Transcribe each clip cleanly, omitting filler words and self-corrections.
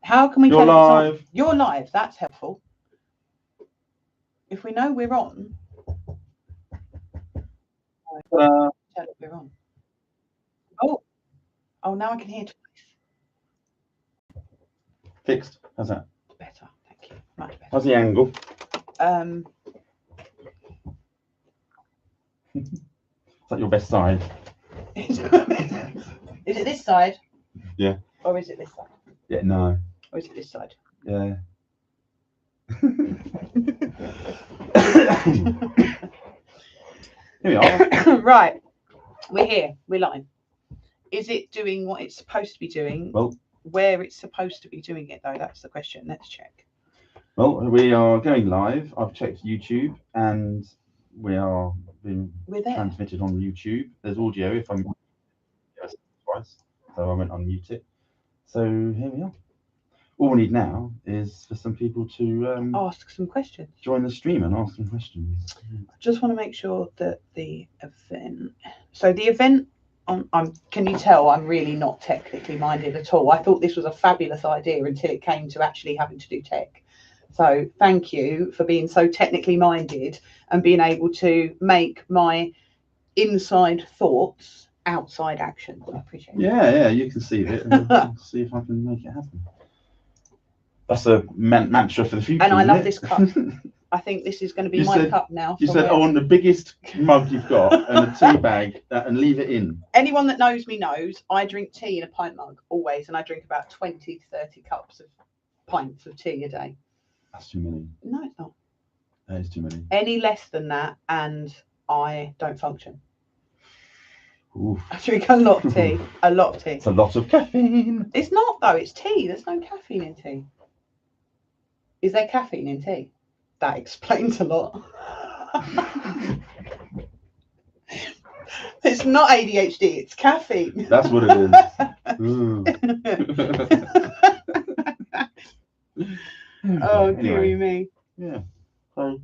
How can we You're tell live. It's on? You're live. That's helpful. If we know we're on, tell it we're on. Oh, now I can hear twice. Fixed. How's that? Better. Thank you. Much better. How's the angle? Is that your best side? Is it this side? Yeah. Or is it this side? Yeah, no. Or is it this side? Yeah. Here we are. Right. We're here. We're live. Is it doing what it's supposed to be doing? Well, where it's supposed to be doing it, though, that's the question. Let's check. Well, we are going live. I've checked YouTube and we are being transmitted on YouTube. There's audio if I'm twice, so I won't unmute it. So here we are. All we need now is for some people to ask some questions. Join the stream and ask some questions. I just want to make sure that the event. So the event. Can you tell I'm really not technically minded at all? I thought this was a fabulous idea until it came to actually having to do tech. So thank you for being so technically minded and being able to make my inside thoughts outside actions. I appreciate it. Yeah, you can see it. And see if I can make it happen. That's a mantra for the future. And I love this cup. I think this is going to be my cup now. You said, on the biggest mug you've got and a tea bag and leave it in. Anyone that knows me knows I drink tea in a pint mug always, and I drink about 20 to 30 cups of pints of tea a day. That's too many. No, it's not. That is too many. Any less than that, and I don't function. Oof. I drink a lot of tea. A lot of tea. It's a lot of caffeine. It's not, though. It's tea. There's no caffeine in tea. Is there caffeine in tea? That explains a lot. It's not ADHD, it's caffeine. That's what it is. Oh, dearie me. Yeah. So,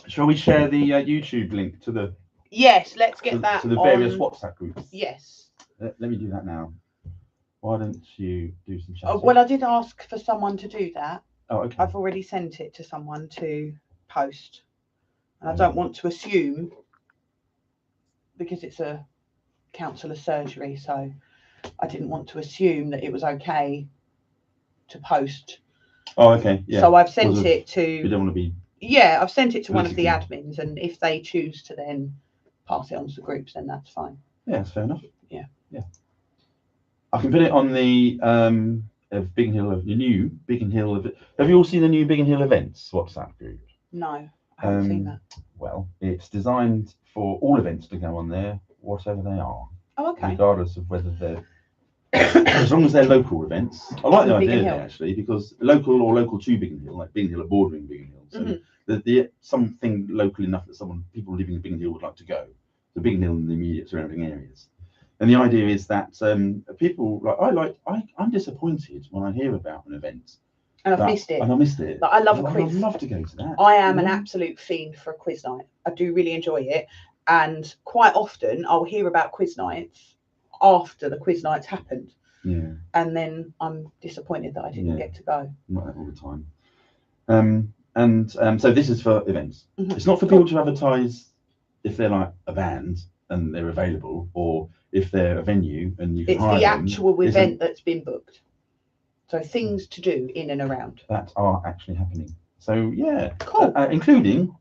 shall we share the YouTube link to the? Yes, let's get that to the various WhatsApp groups. Yes. Let me do that now. Why don't you do some chatting? Oh, well, I did ask for someone to do that. Oh, okay. I've already sent it to someone to post. And I don't want to assume, because it's a counsellor surgery, so I didn't want to assume that it was okay to post. Oh, okay. Yeah. So I've sent it to. You don't want to be. Yeah, I've sent it to one of the admins, and if they choose to then pass it on to the groups, then that's fine. Yeah, that's fair enough. Yeah. Yeah. I can put it on the of Biggin Hill, the new Biggin Hill. Have you all seen the new Biggin Hill events WhatsApp group? No, I haven't seen that. Well, it's designed for all events to go on there, whatever they are. Oh, okay. Regardless of whether they're, as long as they're local events. I like the idea there actually, because local or local to Biggin Hill, like Biggin Hill are bordering Biggin Hill, so the something local enough that people living in Biggin Hill would like to go. So Biggin Hill and the immediate surrounding areas. And the idea is that people I'm disappointed when I hear about an event. And I've missed it. And I missed it. But I love a quiz. I'd love to go to that. I am an absolute fiend for a quiz night. I do really enjoy it. And quite often I'll hear about quiz nights after the quiz nights happened. Yeah. And then I'm disappointed that I didn't get to go. Not all the time. So this is for events. It's not for people to advertise if they're like a band and they're available, or if they're a venue and you can hire them. It's the actual event that's been booked. So things to do in and around. That are actually happening. So yeah, cool. Including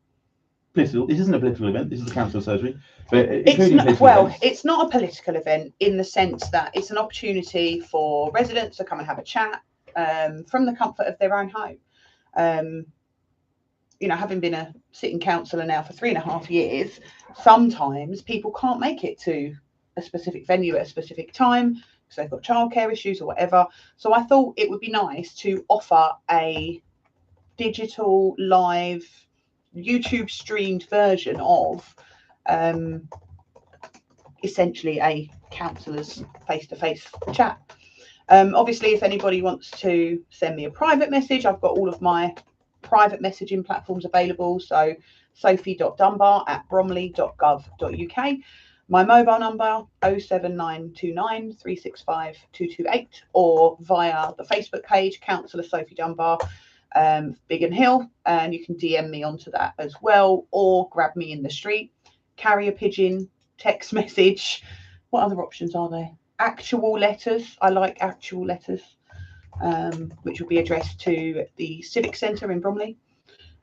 political. This isn't a political event. This is the council surgery. But it's not a political event in the sense that it's an opportunity for residents to come and have a chat from the comfort of their own home. You know, having been a sitting councillor now for 3.5 years, sometimes people can't make it to a specific venue at a specific time because they've got childcare issues or whatever. So I thought it would be nice to offer a digital live YouTube streamed version of essentially a councillor's face-to-face chat. Obviously, if anybody wants to send me a private message, I've got all of my private messaging platforms available. So sophie.dunbar@bromley.gov.uk. My mobile number 07929 365 228, or via the Facebook page Councillor Sophie Dunbar, Biggin Hill, and you can DM me onto that as well, or grab me in the street, carrier pigeon, text message. What other options are there? Actual letters. I like actual letters, which will be addressed to the Civic Centre in Bromley.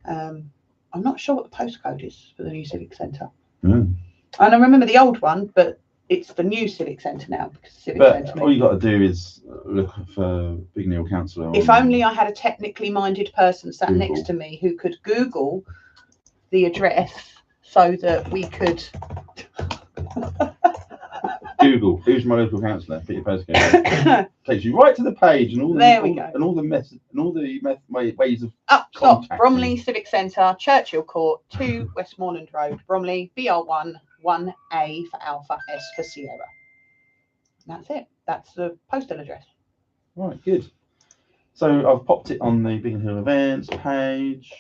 I'm not sure what the postcode is for the new Civic Centre. And I remember the old one, but it's the new Civic Centre now. Because Civic Centre all you got to do is look for Biggin Hill Councillor. If only I had a technically minded person sat Google. next to me who could Google the address so that we could. Google who's my local councillor. Put your postcode. Takes you right to the page and all the and all the ways of up top. Bromley Civic Centre, Churchill Court, 2 Westmoreland Road, Bromley, BR1 1A for Alpha, S for Sierra. And that's it. That's the postal address. Right, good. So I've popped it on the Biggin Hill events page.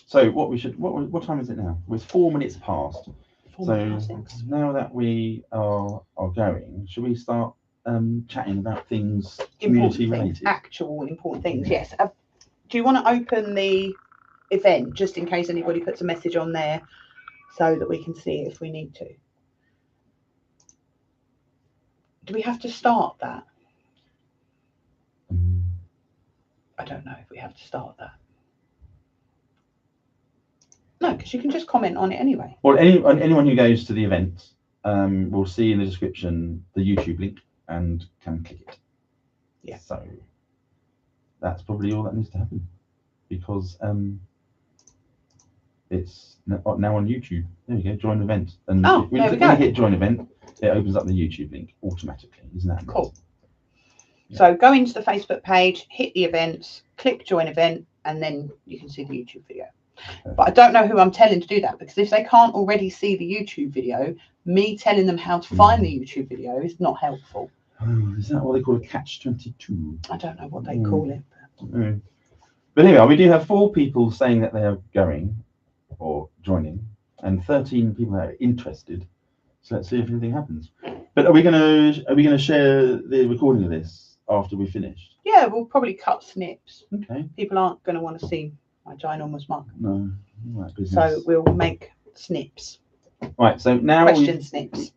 So what time is it now? Well, it's 4 minutes past. So now that we are going, should we start chatting about things community related? Actual important things, yes. Do you want to open the event just in case anybody puts a message on there so that we can see it if we need to? Do we have to start that? I don't know if we have to start that. No, because you can just comment on it anyway. Well, anyone who goes to the event will see in the description the YouTube link and can click it. Yeah. So that's probably all that needs to happen, because it's now on YouTube. There we go, join event. And when you hit join event, it opens up the YouTube link automatically. Isn't that cool? Yeah. So go into the Facebook page, hit the events, click join event, and then you can see the YouTube video. But I don't know who I'm telling to do that, because if they can't already see the YouTube video, me telling them how to find the YouTube video is not helpful. Oh, is that what they call a catch-22? I don't know what they call it. But anyway, we do have 4 people saying that they are going or joining, and 13 people that are interested. So let's see if anything happens. But are we gonna share the recording of this after we finished? Yeah, we'll probably cut snips. Okay. People aren't going to want to see my ginormous mug. No. So we'll make snips. Right. So now Question snips.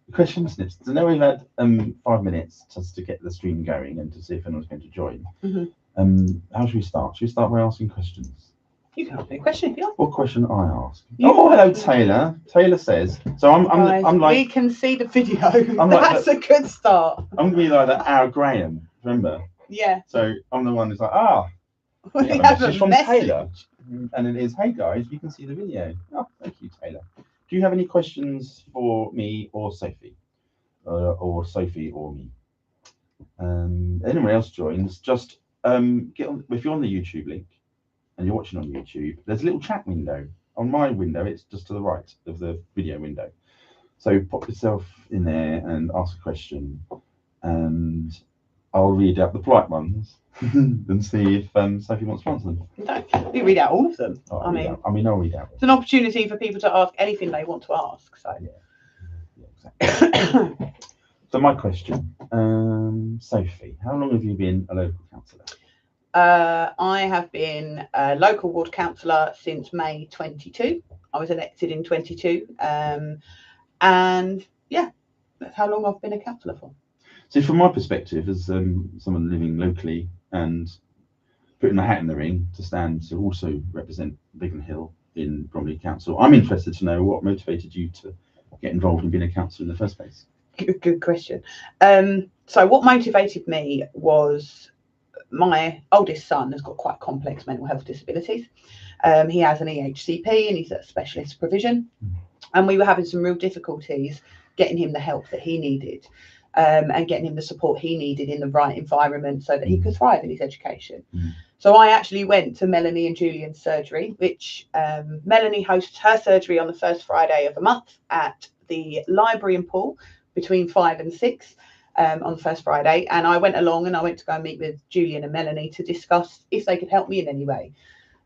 So now we've had 5 minutes just to get the stream going and to see if anyone's going to join. How should we start? Should we start by asking questions? You can ask me a question if you like. What question I ask? Oh, hello, Taylor. Taylor says. So I'm like. We can see the video. That's a good start. I'm gonna be like that. Our Graham, remember? Yeah. So I'm the one who's like, we have a from message. Taylor, and it is, hey guys, you can see the video. Oh, thank you, Taylor. Do you have any questions for me or Sophie, or Sophie or me? Anyone else joins? Just get on. If you're on the YouTube link and you're watching on YouTube, there's a little chat window. On my window, it's just to the right of the video window. So pop yourself in there and ask a question, and I'll read out the polite ones and see if Sophie wants to answer them. No, you read out all of them. I'll read out. It's an opportunity for people to ask anything they want to ask. So yeah, exactly. So my question, Sophie, how long have you been a local councillor? I have been a local ward councillor since May 22. I was elected in 22, and yeah, that's how long I've been a councillor for. So from my perspective, as someone living locally and putting my hat in the ring to stand to also represent Biggin Hill in Bromley Council, I'm interested to know what motivated you to get involved in being a councillor in the first place. Good question. So what motivated me was my oldest son has got quite complex mental health disabilities. He has an EHCP and he's at specialist provision, and we were having some real difficulties getting him the help that he needed. And getting him the support he needed in the right environment so that he could thrive in his education. So I actually went to Melanie and Julian's surgery, which Melanie hosts her surgery on the first Friday of the month at the library and pool between 5 and 6 on the first Friday. And I went along and I went to go and meet with Julian and Melanie to discuss if they could help me in any way.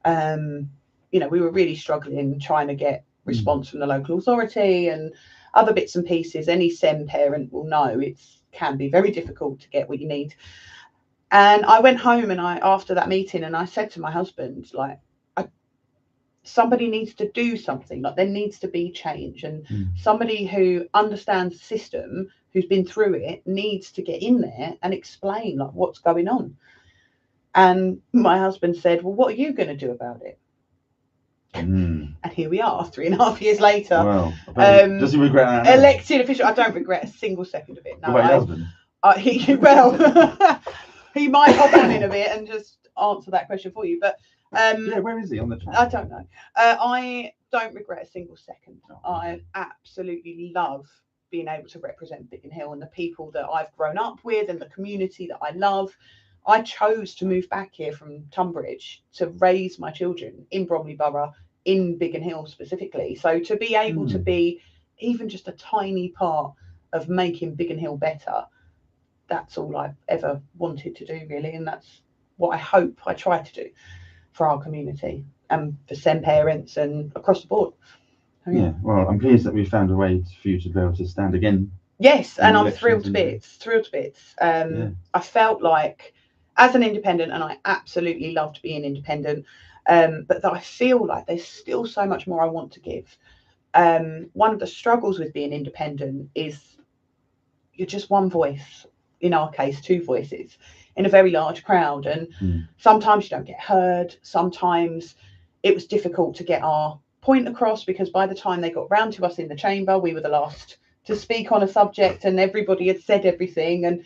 You know, we were really struggling trying to get response from the local authority and other bits and pieces. Any SEN parent will know it can be very difficult to get what you need. And I went home and after that meeting, and I said to my husband, like, somebody needs to do something, like there needs to be change, and somebody who understands the system, who's been through it, needs to get in there and explain like what's going on. And my husband said, well, what are you going to do about it? And here we are 3.5 years later. Wow. Does he regret that now? Elected official. I don't regret a single second of it. No, what about your husband? He might hop on in a bit and just answer that question for you, but where is he on the chat? I don't know. I don't regret a single second. I absolutely love being able to represent Biggin Hill and the people that I've grown up with and the community that I love. I chose to move back here from Tunbridge to raise my children in Bromley Borough, in Biggin Hill specifically. So to be able to be even just a tiny part of making Biggin Hill better, that's all I've ever wanted to do, really. And that's what I hope I try to do for our community and for SEN parents and across the board. Yeah, well, I'm pleased that we found a way for you to be able to stand again. Yes, and I'm thrilled to bits. I felt like, as an independent, and I absolutely loved being independent, but that I feel like there's still so much more I want to give. One of the struggles with being independent is you're just one voice, in our case, two voices, in a very large crowd. And sometimes you don't get heard. Sometimes it was difficult to get our point across because by the time they got round to us in the chamber, we were the last to speak on a subject and everybody had said everything. And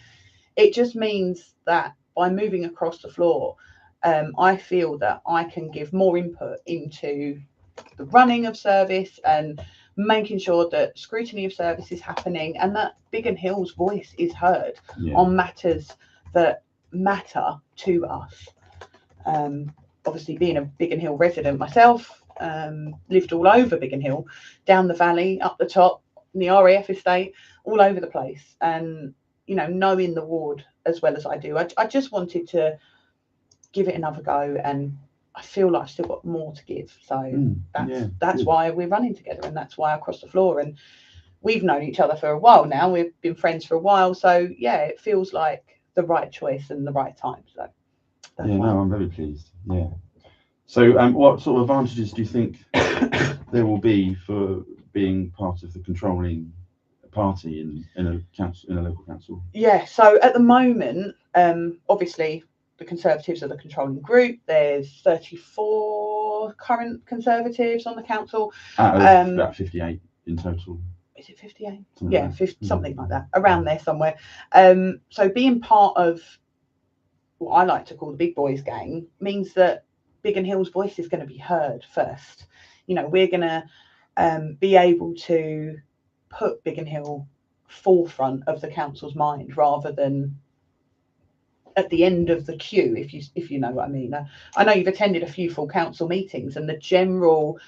it just means that by moving across the floor, I feel that I can give more input into the running of service and making sure that scrutiny of service is happening and that Biggin Hill's voice is heard on matters that matter to us. Obviously, being a Biggin Hill resident myself, lived all over Biggin Hill, down the valley, up the top, in the RAF estate, all over the place. And, you know, knowing the ward as well as I do, I just wanted to give it another go, and I feel like I've still got more to give. So that's why we're running together, and that's why I crossed the floor. And we've known each other for a while now. We've been friends for a while. So, yeah, it feels like the right choice and the right time. So that's why. No, I'm very pleased. Yeah. So what sort of advantages do you think there will be for being part of the controlling party in a council, in a local council? Yeah, so at the moment, obviously the Conservatives are the controlling group. There's 34 current Conservatives on the council. Out of about 58 in total. Is it 58? Something Yeah, like 50, something like that, around there somewhere. So being part of what I like to call the big boys gang means that Biggin Hill's voice is going to be heard first. You know, we're going to be able to put Biggin Hill forefront of the council's mind rather than at the end of the queue, if you know what I mean. I know you've attended a few full council meetings, and the general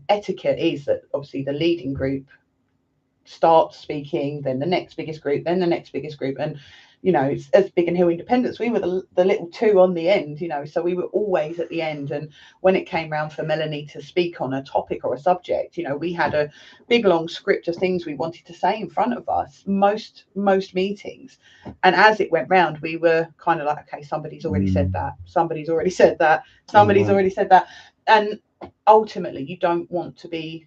etiquette is that obviously the leading group starts speaking, then the next biggest group, then the next biggest group. And, you know, as Biggin Hill Independents, we were the little two on the end, you know, so we were always at the end. And when it came round for Melanie to speak on a topic or a subject, you know, we had a big long script of things we wanted to say in front of us, most meetings. And as it went round, we were kind of like, okay, somebody's already said that, somebody's already said that, somebody's already said that. And ultimately, you don't want to be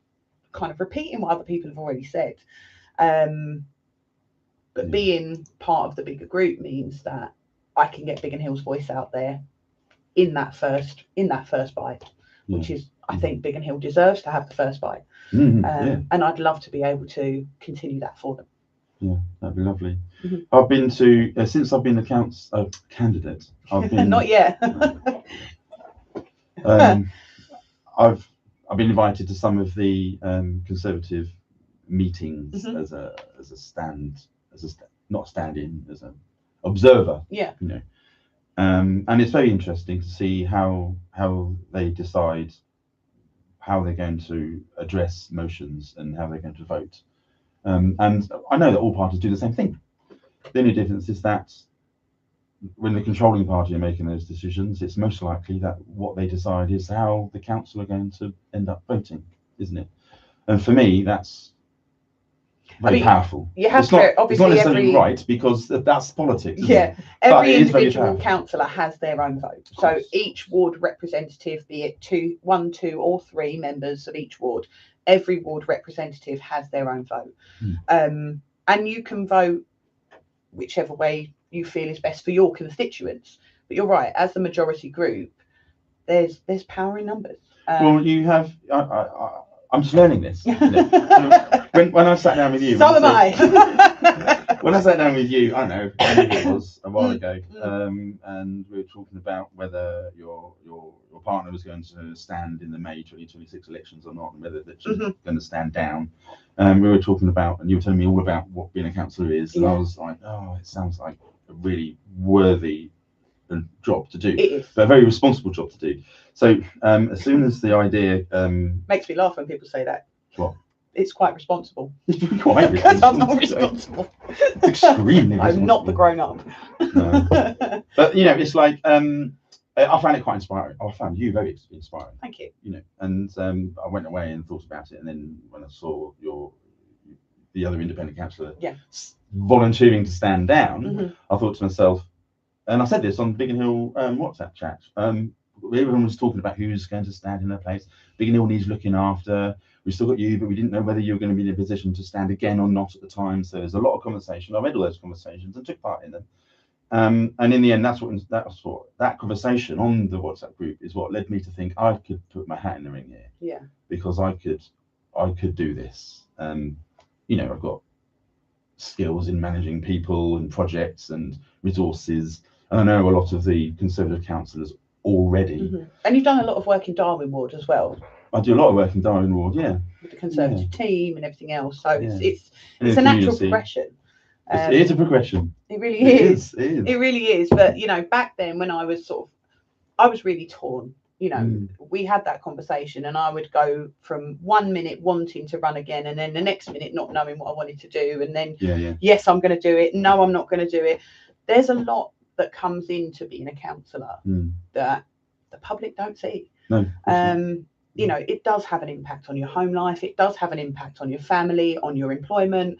kind of repeating what other people have already said. But being part of the bigger group means that I can get Biggin Hill's voice out there in that first bite, which is, I think Biggin Hill deserves to have the first bite. And I'd love to be able to continue that for them. Yeah, that'd be lovely. I've been to since I've been a candidate. I've been not yet. I've been invited to some of the Conservative meetings as a not stand-in, as an observer. Yeah. You know, and it's very interesting to see how they decide how they're going to address motions and how they're going to vote. And I know that all parties do the same thing. The only difference is that when the controlling party are making those decisions, it's most likely that what they decide is how the council are going to end up voting. isn't it? And for me, that's very powerful. You have it's not, obviously it's not necessarily right, because that's politics. Yeah, every individual councillor has their own vote. So each ward representative, be it 1, 2, or 3 members of each ward, every ward representative has their own vote. And you can vote whichever way you feel is best for your constituents. But you're right, as the majority group, there's power in numbers. Well, you have. I'm just learning this. So when I sat down with you, so am I. When I sat down with you, I don't know, maybe it was a while ago, and we were talking about whether your partner was going to stand in the May 2026 elections or not, and whether that she's going to stand down. We were talking about, and you were telling me all about what being a councillor is, and I was like, oh, it sounds like a really worthy job to do. It is, but a very responsible job to do. So as soon as the idea makes me laugh when people say that. What? It's quite responsible. Quite because I'm not responsible. It's extremely responsible. I'm not the grown up. No. But you know, it's like I found it quite inspiring. I found you very inspiring. Thank you. You know, and I went away and thought about it, and then when I saw the other independent councillor volunteering to stand down, I thought to myself, and I said this on Biggin Hill WhatsApp chat. Everyone was talking about who's going to stand in their place. Biggin Hill needs looking after. We still got you, but we didn't know whether you were going to be in a position to stand again or not at the time. So there's a lot of conversation. I read all those conversations and took part in them. And in the end, that's what that conversation on the WhatsApp group is what led me to think I could put my hat in the ring here. Yeah. Because I could do this. You know, I've got skills in managing people and projects and resources. And I know a lot of the Conservative councillors already. And you've done a lot of work in Darwin Ward as well. I do a lot of work in Darwin Ward, with the Conservative team and everything else. So it's a natural progression. It is a progression. It really is. It is. It really is. But you know, back then when I was I was really torn. You know, we had that conversation, and I would go from 1 minute wanting to run again, and then the next minute not knowing what I wanted to do, and then yes, I'm going to do it. No, I'm not going to do it. There's a lot that comes into being a councillor that the public don't see. No. You know, it does have an impact on your home life. It does have an impact on your family, on your employment,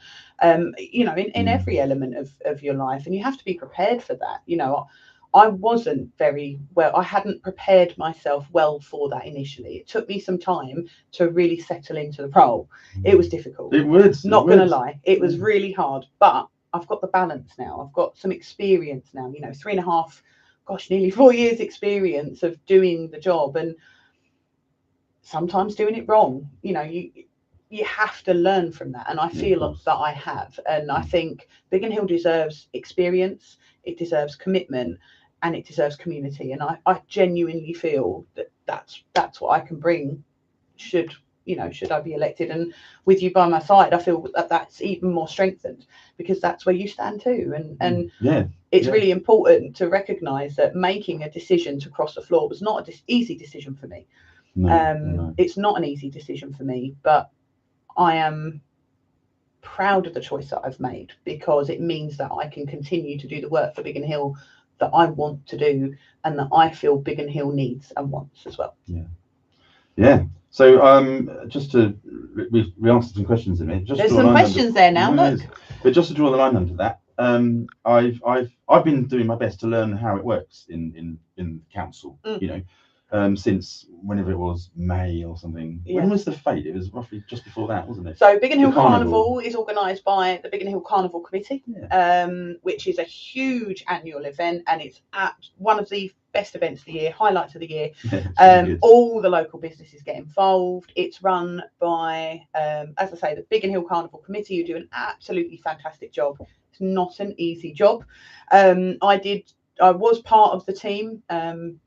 you know, in every element of your life. And you have to be prepared for that. You know, I wasn't very well. I hadn't prepared myself well for that initially. It took me some time to really settle into the role. It was difficult. It was. Not going to lie. It was really hard. But I've got the balance now. I've got some experience now, you know, 3.5, nearly 4 years experience of doing the job, and sometimes doing it wrong. You know, you have to learn from that, and I feel that I have. And I think Biggin Hill deserves experience, it deserves commitment, and it deserves community. And I genuinely feel that that's what I can bring should I be elected. And with you by my side, I feel that that's even more strengthened, because that's where you stand too. And it's really important to recognise that making a decision to cross the floor was not an easy decision for me. No. It's not an easy decision for me, but I am proud of the choice that I've made, because it means that I can continue to do the work for Biggin Hill that I want to do, and that I feel Biggin Hill needs and wants as well. Yeah. So just to we answered some questions in it. There's some questions there now. Look, but just to draw the line under that, I've been doing my best to learn how it works in council. You know. Since whenever it was, May or something. When was the fete? It was roughly just before that, wasn't it? So Biggin Hill Carnival is organised by the Biggin Hill Carnival Committee, which is a huge annual event, and it's at one of the best events of the year, highlights of the year. All the local businesses get involved. It's run by, as I say, the Biggin Hill Carnival Committee, who do an absolutely fantastic job. It's not an easy job. I was part of the team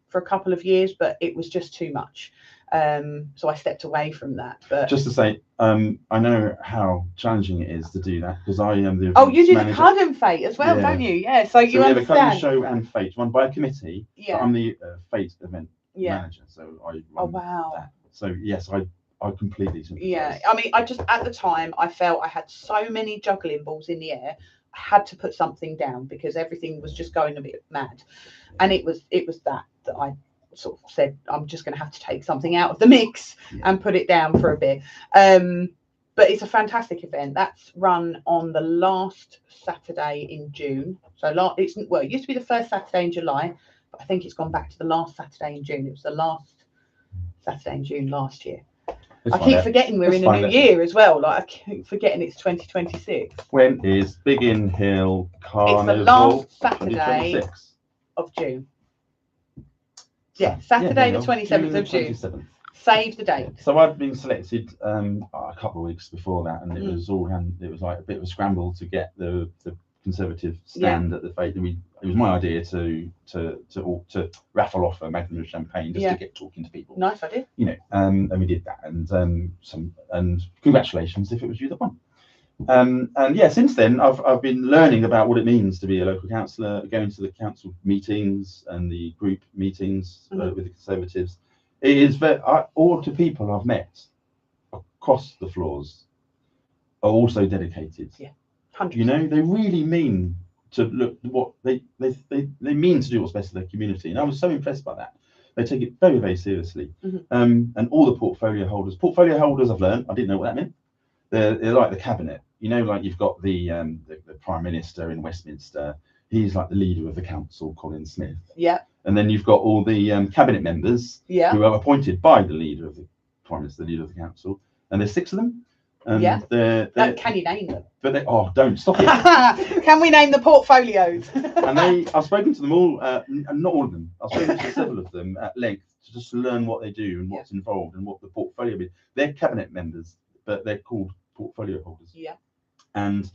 for a couple of years, but it was just too much. So I stepped away from that. But just to say, I know how challenging it is to do that, because I am the you do the Cudden Fete as well, don't you? So you we understand. have a Cudden show and Fete run by a committee. But I'm the Fete event manager, so I run that. So yes, I completely sympathise. I mean, I just at the time I felt I had so many juggling balls in the air. I had to put something down, because everything was just going a bit mad, and it was that I sort of said, I'm just going to have to take something out of the mix and put it down for a bit. But it's a fantastic event. That's run on the last Saturday in June. So it used to be the first Saturday in July, but I think it's gone back to the last Saturday in June. It was the last Saturday in June last year. I keep forgetting we're in a new year as well. Like, I keep forgetting it's 2026. When is Biggin Hill Carnival? It's the last Saturday of June. Yeah, Saturday the 27th of June. 27th. Save the date. So I'd been selected a couple of weeks before that, and it was like a bit of a scramble to get the Conservative stand at the fete. It was my idea to raffle off a magnum of champagne just to get talking to people. Nice idea. You know, and we did that, and congratulations if it was you that won. And yeah, since then I've been learning about what it means to be a local councillor, going to the council meetings and the group meetings with the Conservatives. It is all the people I've met across the floors are also dedicated. Yeah, 100%. You know, they really mean to look what they mean to do what's best for their community, and I was so impressed by that. They take it very, very seriously. And all the portfolio holders I've learned, I didn't know what that meant. They're like the cabinet, you know, like you've got the Prime Minister in Westminster. He's like the leader of the council, Colin Smith. Yeah. And then you've got all the cabinet members who are appointed by the leader of the Prime Minister, the leader of the council. And there's 6 of them. They're can you name them? But don't stop it. Can we name the portfolios? And I've spoken to them all, not all of them. I've spoken to several of them at length to just learn what they do and what's involved and what the portfolio is. They're cabinet members, but they're called portfolio holders. Yeah. And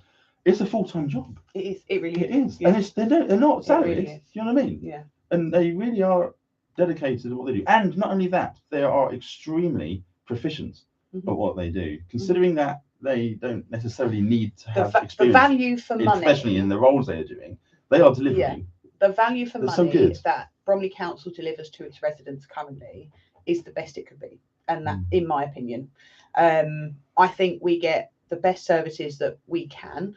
it's a full-time job. It is. It really is. Yeah. And they're not salaried. Really, you know what I mean? Yeah. And they really are dedicated to what they do. And not only that, they are extremely proficient at what they do, considering that they don't necessarily need to have experience. The value for money, especially in the roles they are doing, they are delivering. Yeah. The value for money so that Bromley Council delivers to its residents currently is the best it could be, and that, in my opinion, I think we get the best services that we can.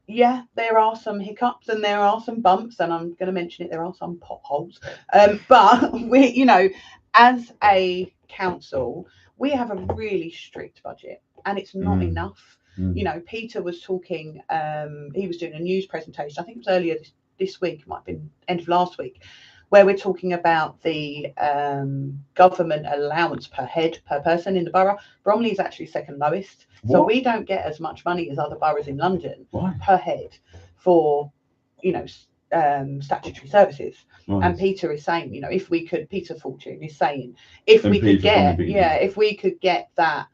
Yeah, there are some hiccups and there are some bumps, and I'm going to mention it. There are some potholes, but we, you know, as a council, we have a really strict budget, and it's not enough. You know, Peter was talking. He was doing a news presentation. I think it was earlier this week. It might have been end of last week, where we're talking about the government allowance per head per person in the borough. Bromley is actually second lowest. So we don't get as much money as other boroughs in London per head for, you know, statutory services. And Peter is saying, you know, if we could, Peter Fortune is saying, if we could get that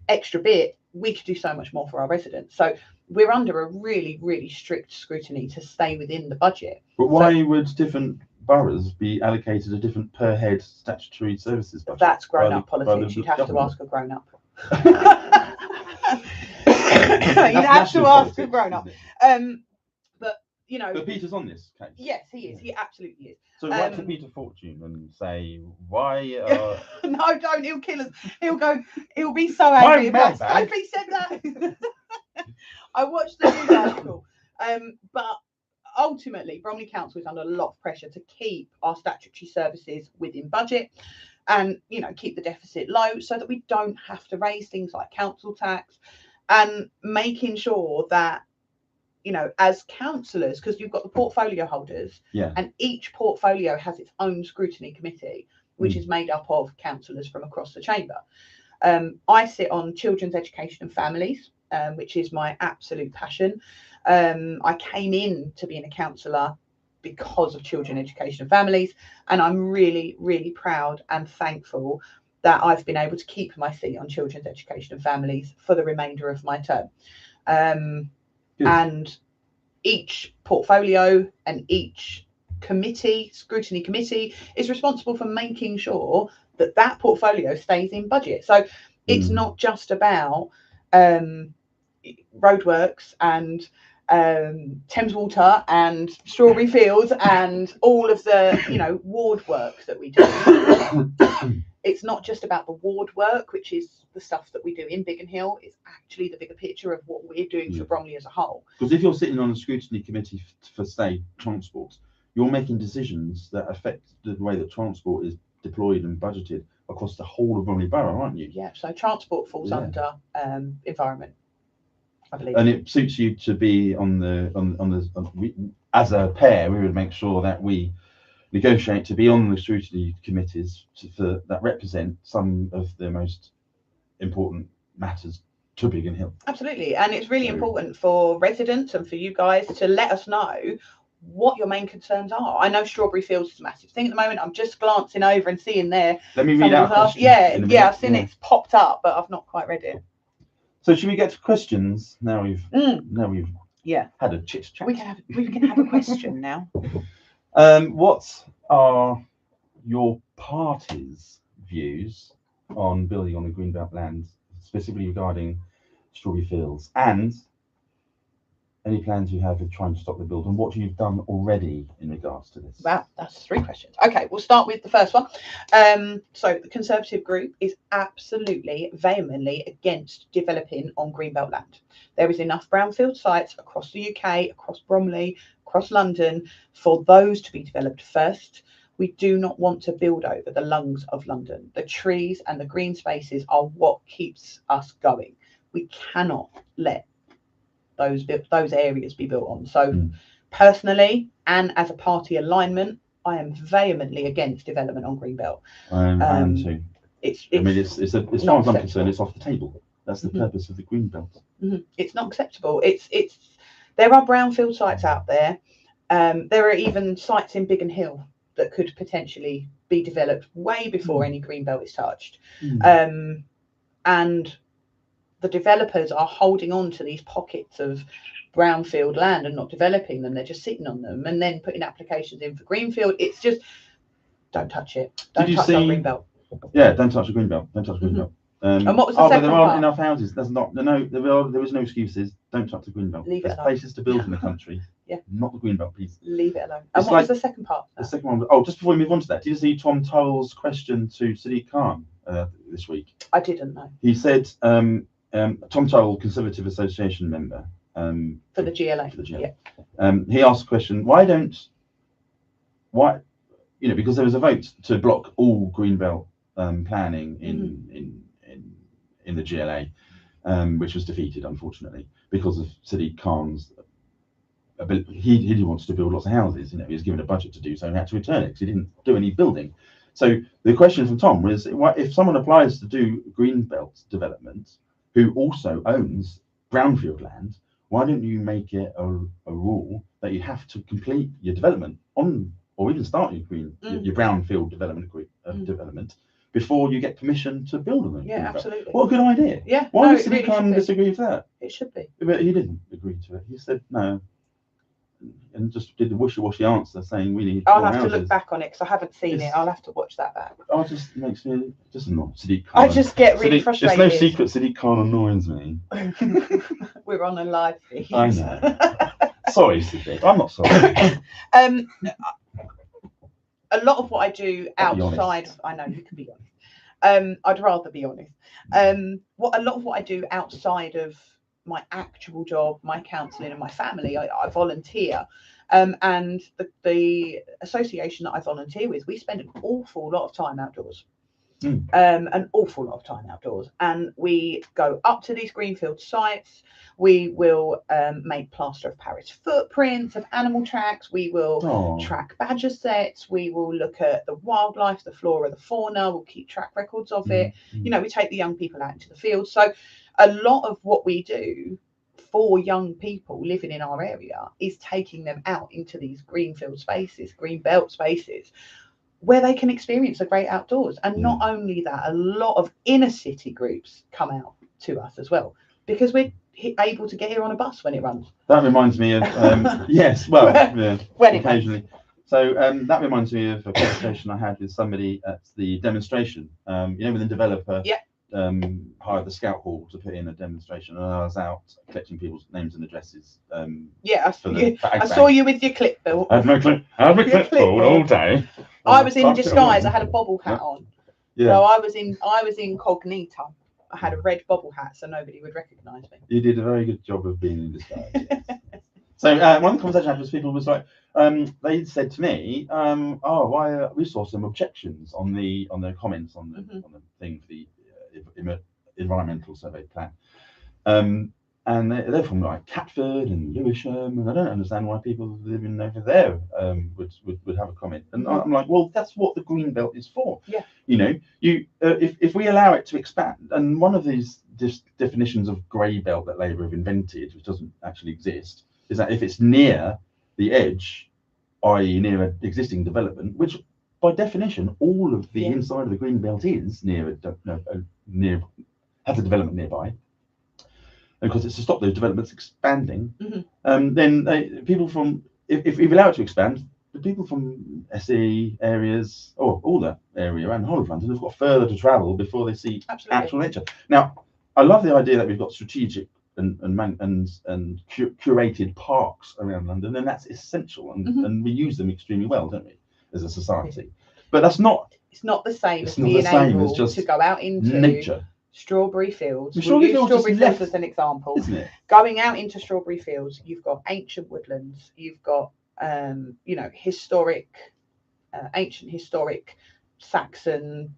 extra bit, we could do so much more for our residents. So we're under a really, really strict scrutiny to stay within the budget. But why would different boroughs be allocated a different per head statutory services budget? That's grown-up politics. You'd have to ask a grown-up. You'd have to ask a grown-up. But, you know... But Peter's on this case. Yes, he is. He absolutely is. So write to Peter Fortune and say, why... No, don't. He'll kill us. He'll be so angry about Sophie said that. I watched the news article. But ultimately, Bromley Council is under a lot of pressure to keep our statutory services within budget and, you know, keep the deficit low so that we don't have to raise things like council tax, and making sure that, you know, as councillors, because you've got the portfolio holders, and each portfolio has its own scrutiny committee, which is made up of councillors from across the chamber. I sit on children's education and families, which is my absolute passion. I came in to being a councillor because of children, education and families, and I'm really, really proud and thankful that I've been able to keep my seat on children's education and families for the remainder of my term. And each portfolio and each committee, scrutiny committee, is responsible for making sure that that portfolio stays in budget. So it's not just about roadworks and Thames Water and Strawberry Fields and all of the, you know, ward work that we do. It's not just about the ward work, which is the stuff that we do in Biggin Hill. It's actually the bigger picture of what we're doing for Bromley as a whole. Because if you're sitting on a scrutiny committee for, say, transport, you're making decisions that affect the way that transport is deployed and budgeted across the whole of Bromley Borough, aren't you? Yeah. So transport falls under environment, I believe. And it suits you to be as a pair. We would make sure that we negotiate to be on the scrutiny committees that represent some of the most important matters to Biggin Hill. Absolutely, and it's really important for residents and for you guys to let us know what your main concerns are. I know Strawberry Fields is a massive thing at the moment. I'm just glancing over and seeing there. Let me read out questions. Yeah, I've seen it's popped up, but I've not quite read it. So should we get to questions now? We've had a chit chat. We can have a question now. What are your party's views on building on the Greenbelt land, specifically regarding Strawberry Fields, and any plans you have of trying to stop the build, and what you've done already in regards to this? Wow, that's 3 questions. Okay, we'll start with the first one. So the Conservative group is absolutely vehemently against developing on Greenbelt land. There is enough brownfield sites across the UK, across Bromley, across London, for those to be developed first. We do not want to build over the lungs of London. The trees and the green spaces are what keeps us going. We cannot let those areas be built on. So personally, and as a party alignment, I am vehemently against development on Greenbelt. I am too. As far as I'm concerned, it's off the table. That's the purpose of the Greenbelt. It's not acceptable. There are brownfield sites out there. There are even sites in Biggin Hill that could potentially be developed way before any Greenbelt is touched. And the developers are holding on to these pockets of brownfield land and not developing them. They're just sitting on them and then putting applications in for Greenfield. It's just, don't touch it. Don't touch our Greenbelt. Yeah, don't touch the Greenbelt. Don't touch the Greenbelt. And what was the second but there part? aren't enough houses. There is no excuses. Don't touch the Greenbelt. Leave it alone. There's places to build in the country. Yeah. Not the Greenbelt, please. Leave it alone. And what was the second part? The second one was, just before we move on to that, did you see Tom Tull's question to Sadiq Khan this week? I didn't know. He said, Tom Tull, Conservative Association member. For the GLA. Yeah. He asked a question, because there was a vote to block all Greenbelt planning in the GLA, which was defeated, unfortunately, because of Sadiq Khan's he wanted to build lots of houses. He was given a budget to do so, and he had to return it because he didn't do any building. So the question from Tom was, if someone applies to do Greenbelt development who also owns brownfield land, why don't you make it a rule that you have to complete your development on, or even start your brownfield development before you get permission to build on them? Yeah, absolutely. What a good idea. Yeah. Why did Sadiq Khan disagree with that? It should be. But he didn't agree to it. He said no, and just did the wishy-washy answer saying we need. I'll have to look back on it because I haven't seen it. I'll have to watch that back. It just makes me not Sadiq Khan. I just get really frustrated. There's no secret. Sadiq Khan annoys me. We're on a live feed. I know. Sorry, Sadiq. I'm not sorry. A lot of what I do outside, I know you can be honest. I'd rather be honest. A lot of what I do outside of my actual job, my counselling, and my family, I volunteer. And the association that I volunteer with, we spend an awful lot of time outdoors. An awful lot of time outdoors, and we go up to these greenfield sites. We will make plaster of Paris footprints of animal tracks. We will track badger sets. We will look at the wildlife, the flora, the fauna. We'll keep track records of it. We take the young people out into the field. So a lot of what we do for young people living in our area is taking them out into these greenfield spaces, greenbelt spaces, where they can experience the great outdoors. And not only that, a lot of inner city groups come out to us as well, because we're able to get here on a bus when it runs. That reminds me of yes, well, yeah, when occasionally. So that reminds me of a conversation I had with somebody at the demonstration. When the developer hired the Scout Hall to put in a demonstration, and I was out collecting people's names and addresses. I saw you with your clipboard. I had my clipboard all day. I was in disguise. I had a bobble hat on. Yeah. So I was incognito. I had a red bobble hat, so nobody would recognise me. You did a very good job of being in disguise. Yes. So one conversation I had with people was like, they said to me, we saw some objections on the comments on the thing for the environmental survey plan. And they're from like Catford and Lewisham, and I don't understand why people living over there would have a comment. And I'm like, well, that's what the green belt is for. Yeah. You know, if we allow it to expand, and one of these definitions of grey belt that Labour have invented, which doesn't actually exist, is that if it's near the edge, i.e. near an existing development, which by definition all of the inside of the green belt is near has a development nearby. Because it's to stop those developments expanding, then people from, if we allow it to expand, the people from SE areas, or all that area around the whole of London, have got further to travel before they see actual nature. Now, I love the idea that we've got strategic and curated parks around London, and that's essential, and we use them extremely well, don't we, as a society? But that's not. It's not the same as being able to go out into nature. Strawberry fields. We'll use strawberry fields as an example. Isn't it? Going out into strawberry fields, you've got ancient woodlands, you've got historic, ancient historic Saxon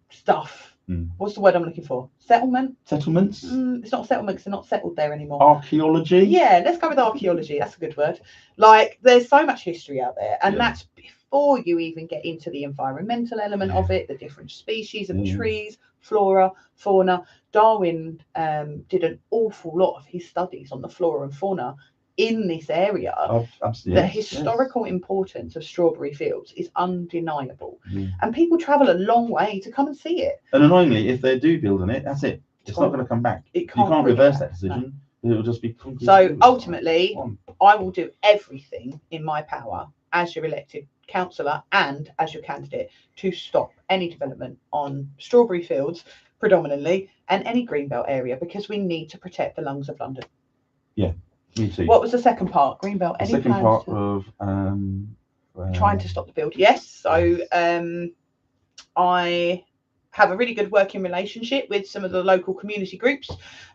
stuff. What's the word I'm looking for? Settlements. It's not settlements. They're not settled there anymore. Archaeology. Yeah, let's go with archaeology. That's a good word. Like, there's so much history out there, and that's before you even get into the environmental element of it, the different species of trees, flora, fauna. Darwin did an awful lot of his studies on the flora and fauna in this area. The historical importance of strawberry fields is undeniable, and people travel a long way to come and see it. And annoyingly, if they do build on it, that's it. It's not going to come back. You can't reverse that decision. No. It will just be completely. So ultimately, I will do everything in my power as your elected councillor and as your candidate to stop any development on strawberry fields predominantly and any greenbelt area, because we need to protect the lungs of London. Yeah, me too. What was the second part? Greenbelt. The second part of trying to stop the build. Yes. So I have a really good working relationship with some of the local community groups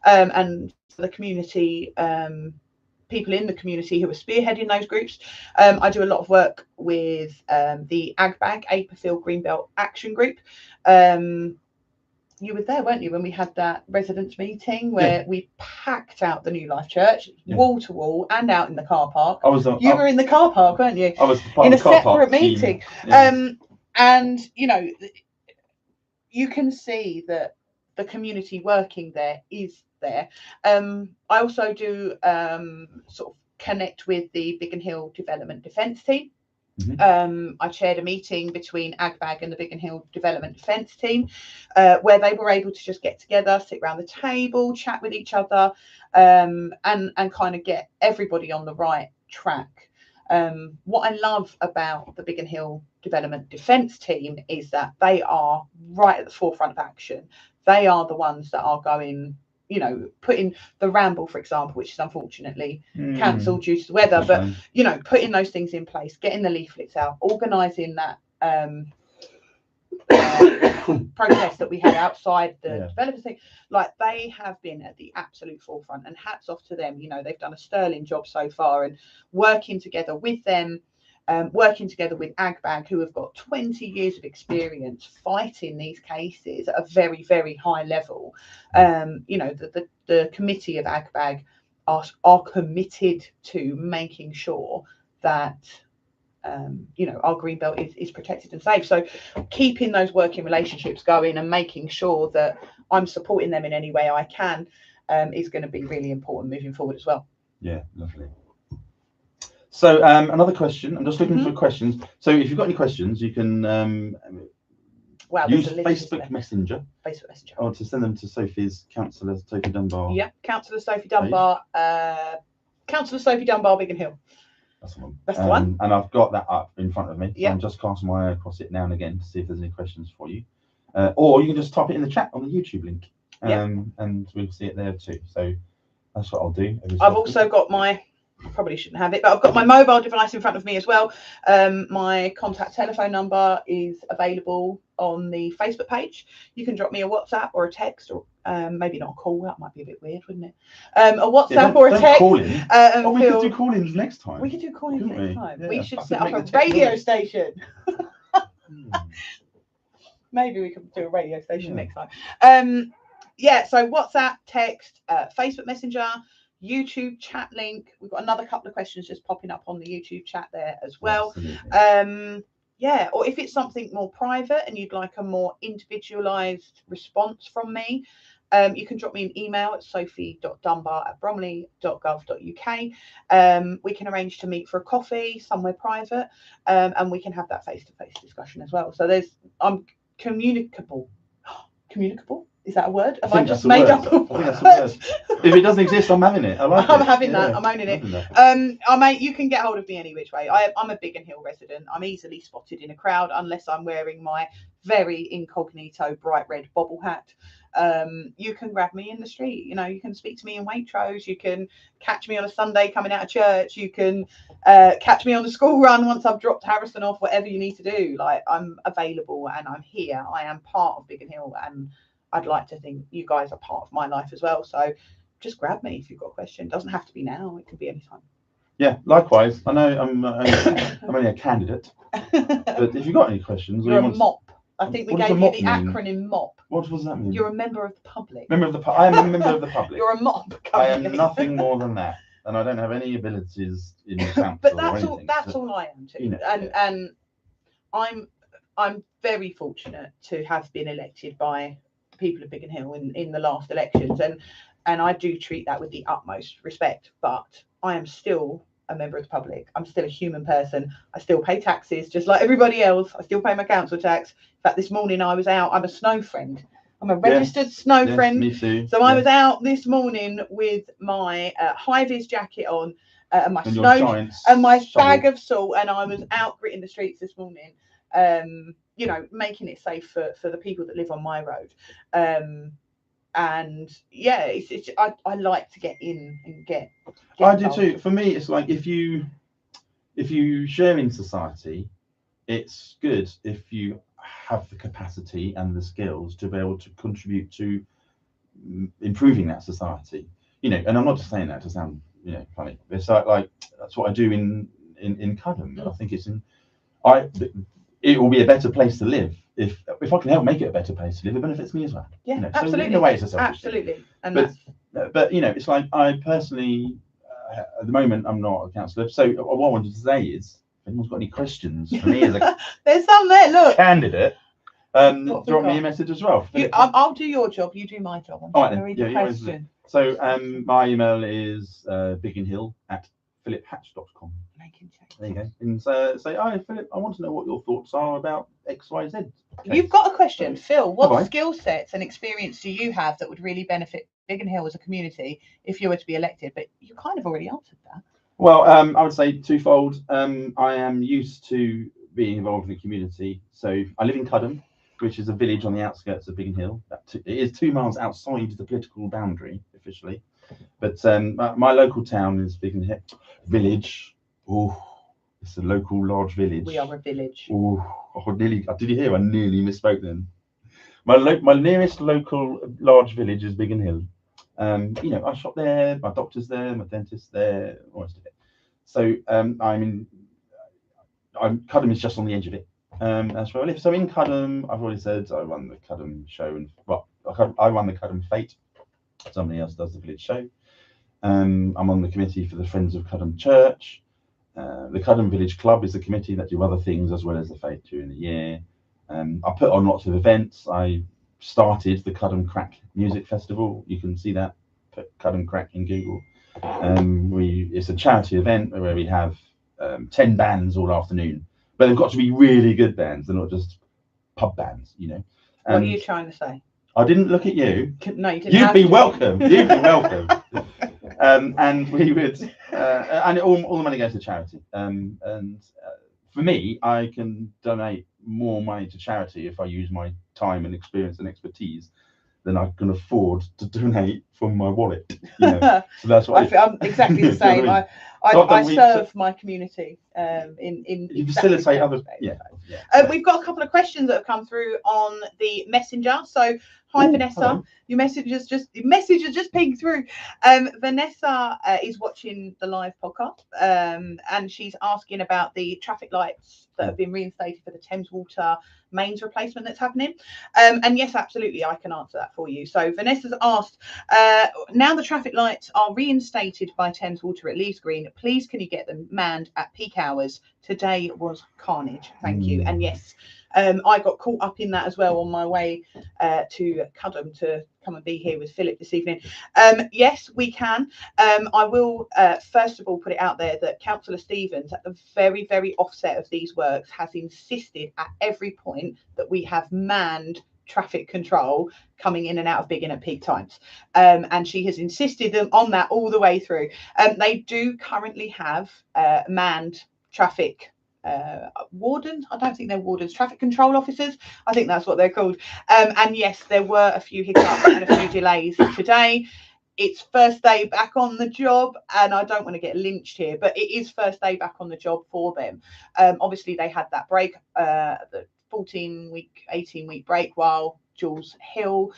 and the community people in the community who are spearheading those groups. I do a lot of work with the AGBAG, Aperfield Greenbelt Action Group. You were there, weren't you, when we had that residents meeting where we packed out the New Life Church, wall to wall, and out in the car park. You were in the car park, weren't you? I was in a separate meeting. And you can see that the community working there is there. I also do sort of connect with the Biggin Hill Development Defence team. I chaired a meeting between AGBAG and the Biggin Hill Development Defence team where they were able to just get together, sit around the table, chat with each other, and kind of get everybody on the right track. What I love about the Biggin Hill Development Defence team is that they are right at the forefront of action. They are the ones that are going, putting the Ramble, for example, which is unfortunately cancelled due to the weather, but putting those things in place, getting the leaflets out, organising that protest that we had outside the developers thing. Like, they have been at the absolute forefront, and hats off to them. They've done a sterling job so far, and working together with them, working together with AGBAG, who have got 20 years of experience fighting these cases at a very, very high level. The committee of AGBAG are committed to making sure that our greenbelt is protected and safe. So keeping those working relationships going and making sure that I'm supporting them in any way I can is going to be really important moving forward as well. Yeah, lovely. So another question. I'm just looking for questions. So if you've got any questions, you can use Facebook Messenger. Or to send them to Sophie's councillor, Sophie Dunbar. Yeah, councillor Sophie Dunbar. Councillor Sophie Dunbar, Biggin Hill. That's the one. That's the one. And I've got that up in front of me. So I'm just casting my eye across it now and again to see if there's any questions for you. Or you can just type it in the chat on the YouTube link. And we'll see it there too. So that's what I'll do. I've also got my, I probably shouldn't have it, but I've got my mobile device in front of me as well. My contact telephone number is available on the Facebook page. You can drop me a WhatsApp or a text, or maybe not a call. That might be a bit weird, wouldn't it? A WhatsApp or a text. Call in. We could do call-ins next time. We could do call-ins next time. Yeah. We should set up a radio station. Maybe we could do a radio station next time. So WhatsApp, text, Facebook Messenger, YouTube chat link. We've got another couple of questions just popping up on the YouTube chat there as well. Or if it's something more private and you'd like a more individualized response from me, you can drop me an email at sophie.dunbar@bromley.gov.uk. We can arrange to meet for a coffee somewhere private, and we can have that face-to-face discussion as well. So I'm communicable. Communicable? Is that a word? Have I just made up a word? If it doesn't exist, I'm having it. I'm having that. I'm owning it. You can get hold of me any which way. I'm a Biggin Hill resident. I'm easily spotted in a crowd unless I'm wearing my very incognito bright red bobble hat. You can grab me in the street. You can speak to me in Waitrose. You can catch me on a Sunday coming out of church. You can catch me on the school run once I've dropped Harrison off. Whatever you need to do, I'm available and I'm here. I am part of Biggin Hill, and I'd like to think you guys are part of my life as well. So just grab me if you've got a question. It doesn't have to be now. It can be any time. Yeah, likewise. I know I'm only a candidate, but if you've got any questions, you're a MOP. I think we gave you the acronym MOP. What does that mean? You're a member of the public. I am a member of the public. You're a MOP. I am nothing more than that, and I don't have any abilities in the council. But that's all I am too. And I'm very fortunate to have been elected by the people of Biggin Hill in the last elections, and I do treat that with the utmost respect. But I am still a member of the public. I'm still a human person. I still pay taxes just like everybody else. I still pay my council tax. In fact, this morning I was out. I'm a snow friend. I'm a registered snow friend. Me too. So I was out this morning with my high-vis jacket on and my snow and my bag of salt, and I was out gritting the streets this morning. Making it safe for the people that live on my road. And yeah, I like to get in and get I do too. For me, it's like if you share in society, it's good if you have the capacity and the skills to be able to contribute to improving that society. And I'm not just saying that to sound funny. It's like that's what I do in Cllr. I think it will be a better place to live if I can help make it a better place to live. It benefits me as well. Yeah, absolutely. So in a way, it's a selfish absolutely. Thing. But it's like I personally, at the moment, I'm not a councillor. So what I wanted to say is, if anyone's got any questions for me as a there's some there. Look, candidate, drop me a message as well. I'll do your job. You do my job. I'm all right, going to read the question. So my email is bigginhill@philiphatch.com. There you go. And say, hi, Philip, I want to know what your thoughts are about XYZ. Okay. You've got a question, Phil. What skill sets and experience do you have that would really benefit Biggin Hill as a community if you were to be elected? But you kind of already answered that. Well, I would say twofold. I am used to being involved in the community. So I live in Cllr, which is a village on the outskirts of Biggin Hill. It is 2 miles outside the political boundary officially. But my local town is Biggin Hill Village. Oh, it's a local large village. We are a village. Oh, did you hear? I nearly misspoke then. My nearest local large village is Biggin Hill. I shop there. My doctor's there. My dentist's there. All the rest of it. So Cllr is just on the edge of it. That's where I live. So in Cllr, I've already said I run the Cllr show, and I run the Cllr Fete. Somebody else does the village show. I'm on the committee for the Friends of Cllr Church. The Cllr Village Club is a committee that do other things as well as the Fete during the year. I put on lots of events. I started the Cllr Crack Music Festival. You can see that. Put Cllr Crack in Google. It's a charity event where we have 10 bands all afternoon, but they've got to be really good bands. They're not just pub bands, What are you trying to say? I didn't look at you. No, you didn't. You'd be welcome. You'd be welcome. And we would, and all the money goes to charity. For me, I can donate more money to charity if I use my time and experience and expertise than I can afford to donate from my wallet. So that's what I'm exactly the same. You know I serve my community in you exactly facilitate other. We've got a couple of questions that have come through on the messenger. So hi, Vanessa. Hello. Your message has just pinged through. Vanessa is watching the live podcast, and she's asking about the traffic lights that have been reinstated for the Thames Water mains replacement that's happening. And yes, absolutely, I can answer that for you. So Vanessa's asked, now the traffic lights are reinstated by Thames Water at Leeds Green, please can you get them manned at peak hours? Today was carnage. Thank you. And yes, I got caught up in that as well on my way to Cudham to come and be here with Philip this evening. Yes, we can. I will first of all put it out there that Councillor Stevens, at the very, very offset of these works, has insisted at every point that we have manned traffic control coming in and out of Biggin at peak times, and she has insisted on that all the way through. They do currently have manned traffic wardens. I don't think they're wardens, traffic control officers, I think that's what they're called. And yes, there were a few hiccups and a few delays today. It's first day back on the job, and I don't want to get lynched here, but it is first day back on the job for them. Obviously they had that break, the 14-week, 18-week break while Jules Hill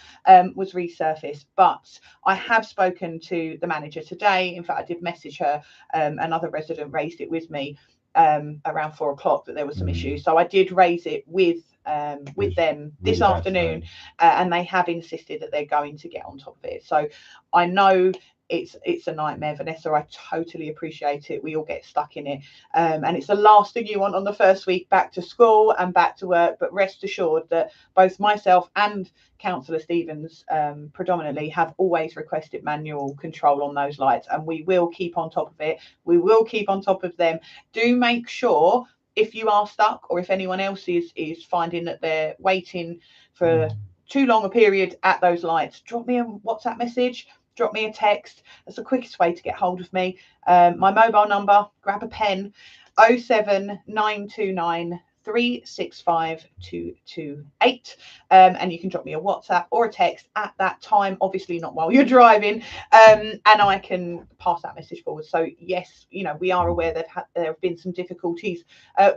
was resurfaced. But I have spoken to the manager today. In fact, I did message her. Another resident raised it with me around 4 o'clock that there were some issues. So I did raise it with them this afternoon, and they have insisted that they're going to get on top of it. So I know it's a nightmare, Vanessa. I totally appreciate it. We all get stuck in it, and it's the last thing you want on the first week back to school and back to work. But rest assured that both myself and Councillor Stevens predominantly have always requested manual control on those lights, and we will keep on top of it. We will keep on top of them. Do make sure, if you are stuck or if anyone else is finding that they're waiting for too long a period at those lights, drop me a WhatsApp message, drop me a text. That's the quickest way to get hold of me. My mobile number, grab a pen, 07929 365 228, and you can drop me a WhatsApp or a text at that time, obviously not while you're driving, and I can pass that message forward. So yes, we are aware there have been some difficulties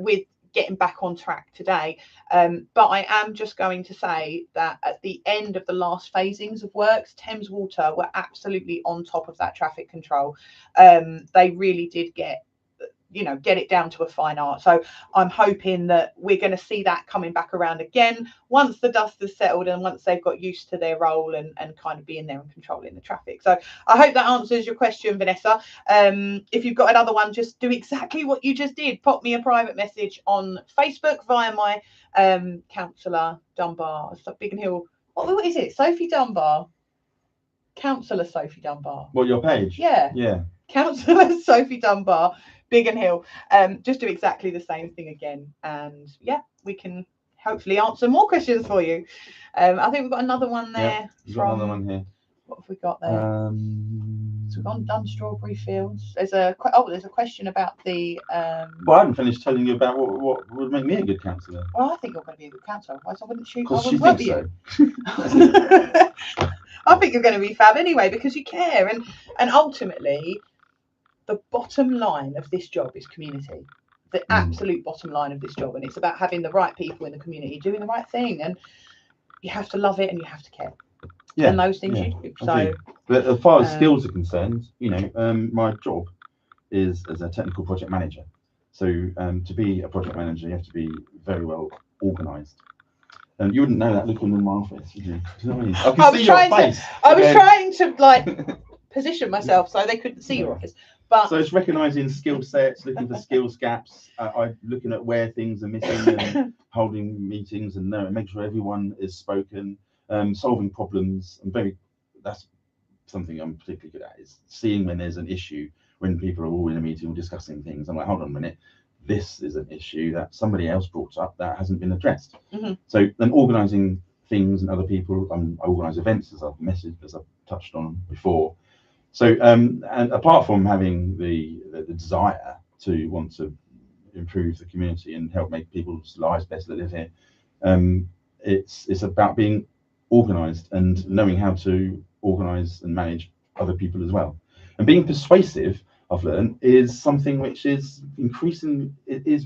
with getting back on track today, but I am just going to say that at the end of the last phasings of works, Thames Water were absolutely on top of that traffic control. They really did get it down to a fine art. So I'm hoping that we're going to see that coming back around again once the dust has settled and once they've got used to their role and kind of being there and controlling the traffic. So I hope that answers your question, Vanessa. If you've got another one, just do exactly what you just did. Pop me a private message on Facebook via my Councillor Dunbar, Biggin Hill. What is it? Sophie Dunbar. Councillor Sophie Dunbar. What, your page? Yeah. Councillor Sophie Dunbar, Biggin Hill. Just do exactly the same thing again, and yeah, we can hopefully answer more questions for you. I think we've got another one there. You've got another one here. What have we got there? So we've done Strawberry Fields. There's a question about the. Well, I haven't finished telling you about what would make me a good counsellor. Well, I think you're going to be a good counsellor. Otherwise, I wouldn't shoot. Because she thinks so. I think you're going to be fab anyway because you care, and ultimately, the bottom line of this job is community. The absolute bottom line of this job, and it's about having the right people in the community doing the right thing, and you have to love it and you have to care. Yeah, and those things you do. So, but as far as skills are concerned, my job is as a technical project manager. So to be a project manager, you have to be very well organised. And you wouldn't know that looking in my office, would you? Do you know what I mean? I can see your face. I was trying to position myself so they couldn't see your office. But so it's recognising skill sets, looking for skills gaps, looking at where things are missing and holding meetings and making sure everyone is spoken, solving problems. That's something I'm particularly good at, is seeing when there's an issue, when people are all in a meeting or discussing things. I'm like, hold on a minute, this is an issue that somebody else brought up that hasn't been addressed. So then organising things and other people, I organise events, as I've touched on before. So and apart from having the desire to want to improve the community and help make people's lives better that live here, it's about being organised and knowing how to organise and manage other people as well. And being persuasive, I've learned, is something which is increasing. It is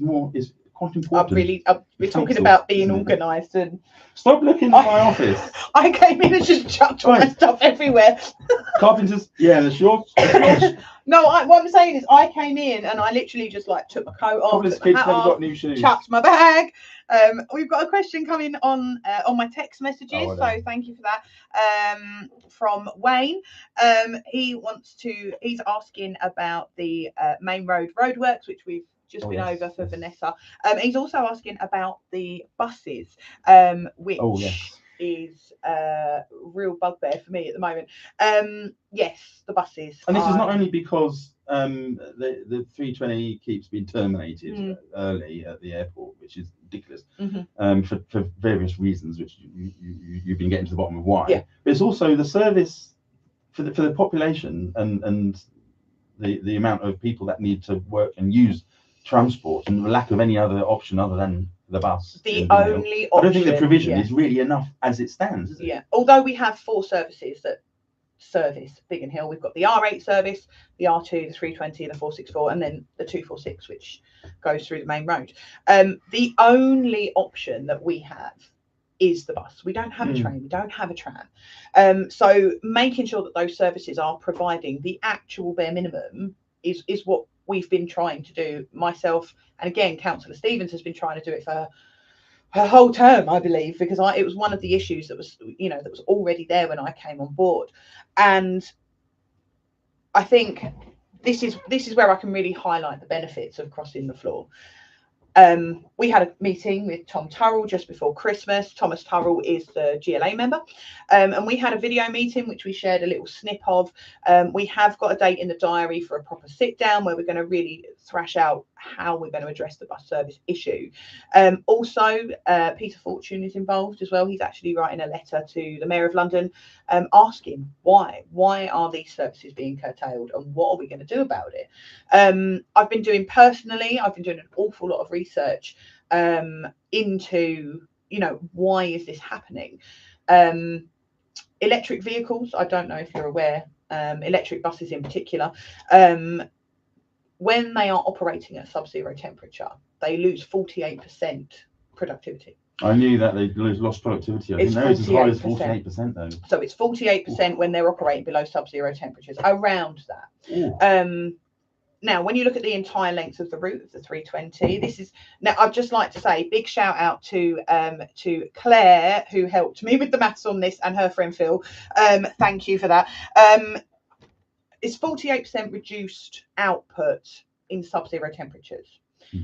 quite important. We're talking about being organised and. Stop looking at my office. I came in and just chucked all my stuff everywhere. Carpenters, yeah, that's yours. No, what I'm saying is I came in and I literally just like took my coat off, took my hat off, got new shoes. chucked my bag. We've got a question coming on my text messages, so thank you for that. From Wayne, he's asking about the main roadworks, which we've just been over for Vanessa. He's also asking about the buses, which is a real bugbear for me at the moment. Yes, the buses. And this is not only because the 320 keeps being terminated early at the airport, which is ridiculous, for various reasons, which you've been getting to the bottom of why. Yeah. But it's also the service for the population and the amount of people that need to work and use transport, and the lack of any other option other than the bus. The only option. I don't think the provision is really enough as it stands, is it? Yeah. Although we have 4 services that service Biggin Hill. We've got the R8 service, the R2, the 320, the 464, and then the 246, which goes through the main road. The only option that we have is the bus. We don't have a train, we don't have a tram. So making sure that those services are providing the actual bare minimum is what we've been trying to do, myself, and again, Councillor Stevens has been trying to do it for her whole term, I believe, because it was one of the issues that was, that was already there when I came on board. And I think this is where I can really highlight the benefits of crossing the floor. We had a meeting with Tom Turrell just before Christmas. Thomas Turrell is the GLA member. And we had a video meeting, which we shared a little snip of. We have got a date in the diary for a proper sit down where we're going to really thrash out how we're going to address the bus service issue. Also, Peter Fortune is involved as well. He's actually writing a letter to the Mayor of London asking why are these services being curtailed and what are we going to do about it. I've been doing an awful lot of research into why is this happening. Electric vehicles, I don't know if you're aware, electric buses in particular, when they are operating at sub-zero temperature, they lose 48% productivity. I knew that they lost productivity. I didn't know it's as high as 48% though. So it's 48% when they're operating below sub-zero temperatures, around that. Now, when you look at the entire length of the route of the 320, I'd just like to say big shout out to Cllr, who helped me with the maths on this, and her friend Phil. Thank you for that. It's 48% reduced output in sub-zero temperatures.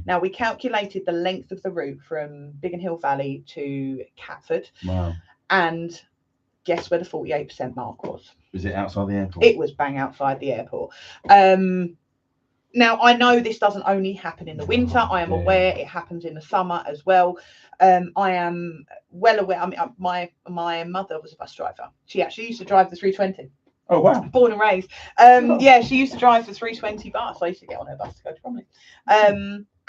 Now, we calculated the length of the route from Biggin Hill Valley to Catford. Wow. And guess where the 48% mark was? Was it outside the airport? It was bang outside the airport. Now, I know this doesn't only happen in the winter. I am aware it happens in the summer as well. I am well aware. I mean, my mother was a bus driver. She actually used to drive the 320. Oh, wow. Born and raised. Yeah, she used to drive the 320 bus. I used to get on her bus to go to Bromley.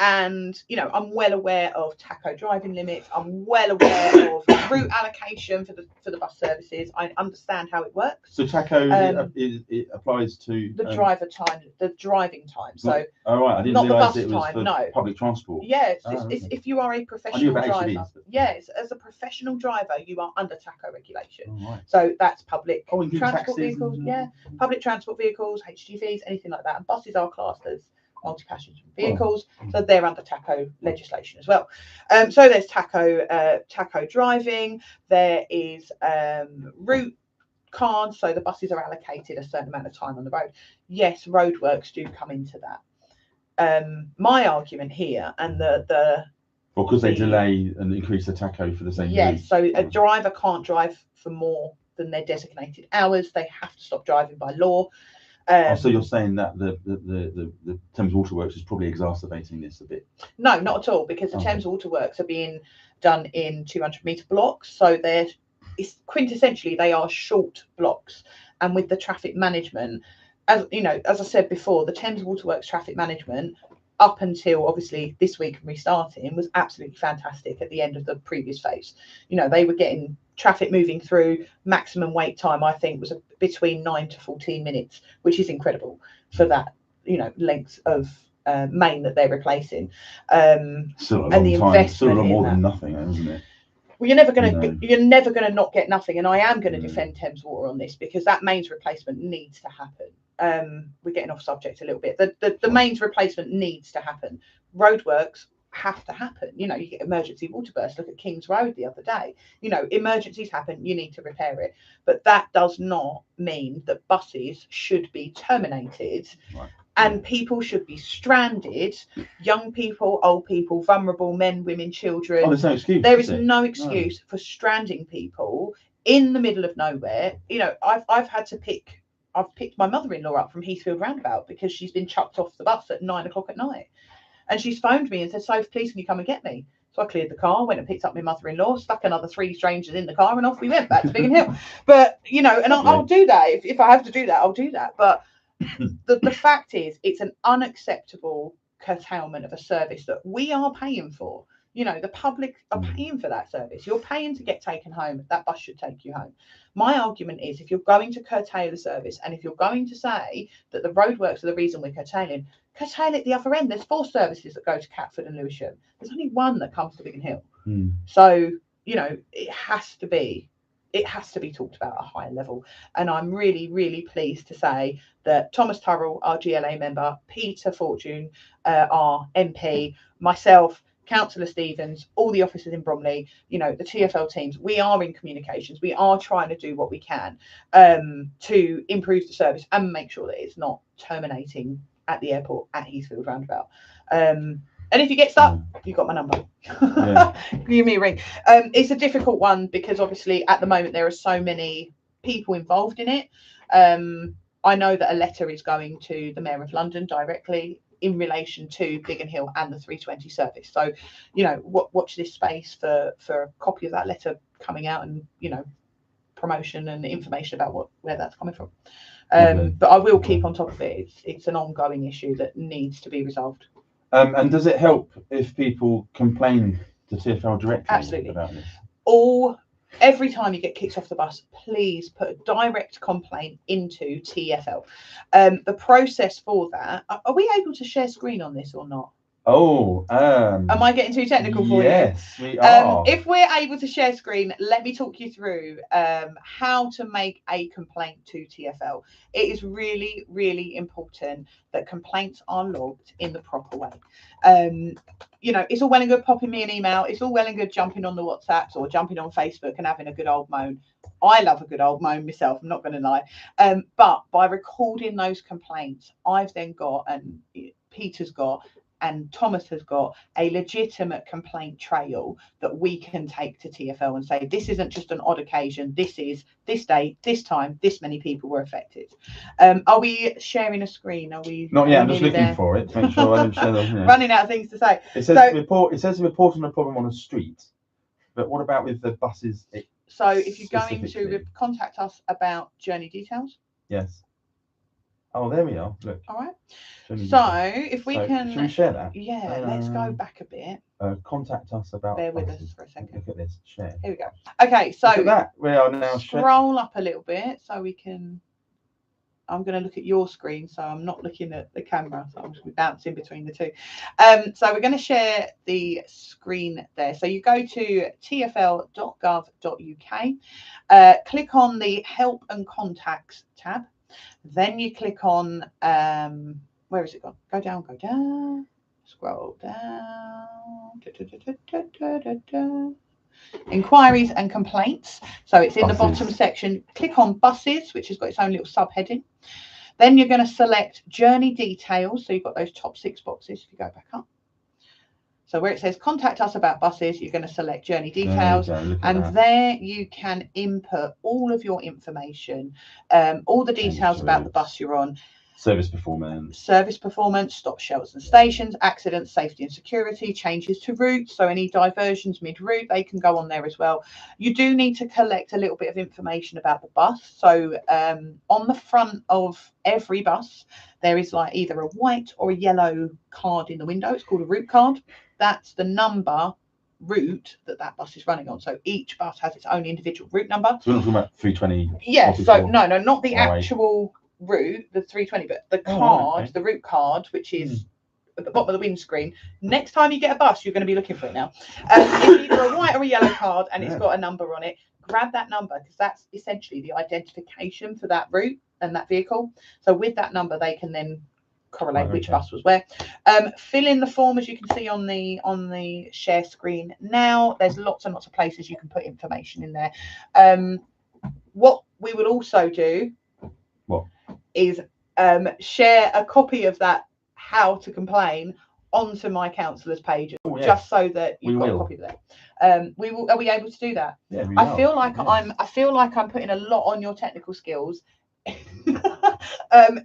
And I'm well aware of TACO driving limits. I'm well aware of route allocation for the bus services. I understand how it works. So TACO it applies to the driving time. So I didn't not realise the it bus was time. for No, public transport. Yes, it's if you are a professional driver. HGVs, but... Yes, as a professional driver, you are under TACO regulation. Right. So that's public transport taxis vehicles. Yeah, public transport vehicles, HGVs, anything like that. And buses are classed as multi-passenger vehicles, so they're under TACO legislation as well. So there's TACO driving. There is route cards, so the buses are allocated a certain amount of time on the road. Yes, roadworks do come into that. My argument here, and because they delay and increase the TACO for the same route. So a driver can't drive for more than their designated hours. They have to stop driving by law. So you're saying that the Thames Waterworks is probably exacerbating this a bit? No, not at all, because the Thames Waterworks are being done in 200-metre blocks. So quintessentially they are short blocks, and with the traffic management, as I said before, the Thames Waterworks traffic management up until obviously this week and restarting was absolutely fantastic at the end of the previous phase. You know, they were getting traffic moving through. Maximum wait time, I think, was between 9 to 14 minutes, which is incredible for that, you know, length of main that they're replacing. Still a long time. Still a lot more than nothing, isn't it? Well, you're never going to not get nothing, and I am going to defend Thames Water on this because that mains replacement needs to happen. We're getting off subject a little bit. The mains replacement needs to happen. Roadworks have to happen. You know, you get emergency water bursts. Look at King's Road the other day. You know, emergencies happen. You need to repair it, but that does not mean that buses should be terminated. Right. And people should be stranded, young people, old people, vulnerable, men, women, children. Oh, there's no excuse. There is no excuse for stranding people in the middle of nowhere. You know, I've picked my mother-in-law up from Heathfield Roundabout because she's been chucked off the bus at 9 o'clock at night. And she's phoned me and said, Sophie, please, can you come and get me? So I cleared the car, went and picked up my mother-in-law, stuck another 3 strangers in the car, and off we went back to Biggin Hill. But, you know, and I'll do that. If I have to do that, I'll do that. But the fact is, it's an unacceptable curtailment of a service that we are paying for. You know, the public are paying for that service. You're paying to get taken home. That bus should take you home. My argument is, if you're going to curtail a service, and if you're going to say that the roadworks are the reason we're curtail it the other end. There's 4 services that go to Catford and Lewisham. There's only 1 that comes to Biggin Hill. So, you know, it has to be talked about at a higher level. And I'm really, really pleased to say that Thomas Turrell, our GLA member, Peter Fortune, our MP, myself, Councillor Stevens, all the officers in Bromley, you know, the TfL teams, we are in communications. We are trying to do what we can to improve the service and make sure that it's not terminating at the airport at Heathfield Roundabout. And if you get stuck, you've got my number. Give me a ring. It's a difficult one because obviously at the moment there are so many people involved in it. I know that a letter is going to the Mayor of London directly in relation to Biggin Hill and the 320 service. So, you know, watch this space for a copy of that letter coming out, and, you know, promotion and information about where that's coming from. But I will keep on top of it. It's an ongoing issue that needs to be resolved. And does it help if people complain to TfL directly? Absolutely. About this? Every time you get kicked off the bus, please put a direct complaint into TfL. The process for that, are we able to share screen on this or not? Am I getting too technical for you? Yes, we are. If we're able to share screen, let me talk you through how to make a complaint to TfL. It is really, really important that complaints are logged in the proper way. You know, it's all well and good popping me an email. It's all well and good jumping on the WhatsApps or jumping on Facebook and having a good old moan. I love a good old moan myself, I'm not going to lie. But by recording those complaints, I've then got, and Peter's got, and Thomas has got a legitimate complaint trail that we can take to TfL and say, this isn't just an odd occasion. This is this date, this time, this many people were affected. Are we sharing a screen? Are we? Not yet. I'm just looking for it to make sure I don't share those. Running out of things to say. It says report. It says report on a problem on a street, but what about with the buses? So if you're going to contact us about journey details. Yes. Oh, there we are. Look. All right. So if we can. Should we share that? Yeah, let's go back a bit. Contact us about. Bear with us for a second. Look at this. Share. Here we go. Okay, so look at that. We are now. Scroll up a little bit so we can. I'm going to look at your screen, so I'm not looking at the camera. So I'm just bouncing between the two. So we're going to share the screen there. So you go to tfl.gov.uk, click on the Help and Contacts tab. Then you click on, where is it gone? Go down, scroll down. Inquiries and complaints. So it's in the bottom section. Click on buses, which has got its own little subheading. Then you're going to select journey details. So you've got those top 6 boxes if you go back up. So where it says contact us about buses, you're going to select journey details, and there you can input all of your information, all the details about the bus you're on. Service performance. Service performance, stop shelters and stations, accidents, safety and security, changes to routes. So any diversions mid-route, they can go on there as well. You do need to collect a little bit of information about the bus. So on the front of every bus, there is like either a white or a yellow card in the window. It's called a route card. That's the number route that bus is running on. So each bus has its own individual route number. So we're not talking about 320. Yeah. So no, not the actual route, the 320, but the card, the route card, which is at the bottom of the windscreen. Next time you get a bus, you're going to be looking for it now. It's either a white or a yellow card, and it's got a number on it. Grab that number, because that's essentially the identification for that route and that vehicle. So with that number, they can then correlate which bus was where. Fill in the form, as you can see on the share screen now. There's lots and lots of places you can put information in there. What we will also do is share a copy of that how to complain onto my counsellor's page, just so that you've got a copy of that. We will. Are we able to do that? Yeah, I feel like I'm putting a lot on your technical skills.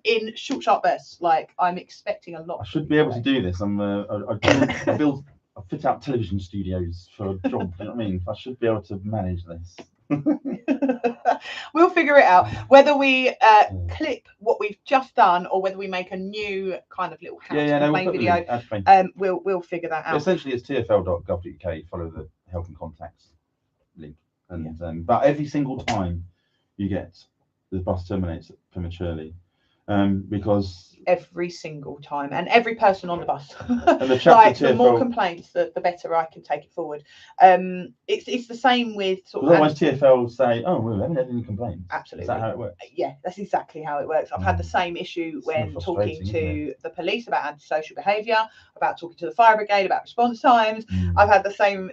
In short, sharp bursts. Like, I'm expecting a lot. I should be able to do this. I fit out television studios for a job. You know what I mean? I should be able to manage this. We'll figure it out. Whether we clip what we've just done, or whether we make a new kind of little complaint video, we'll figure that out. Essentially, it's tfl.gov.uk. Follow the help and contacts link, and but every single time you get the bus terminates prematurely, because every single time, and every person on the bus, and the more complaints, the better I can take it forward. It's the same with sort of. Otherwise, TfL say, "Oh, we haven't had any complaints." Absolutely. Is that how it works? Yeah, that's exactly how it works. I've had the same issue when talking to the police about antisocial behaviour, about talking to the fire brigade about response times. I've had the same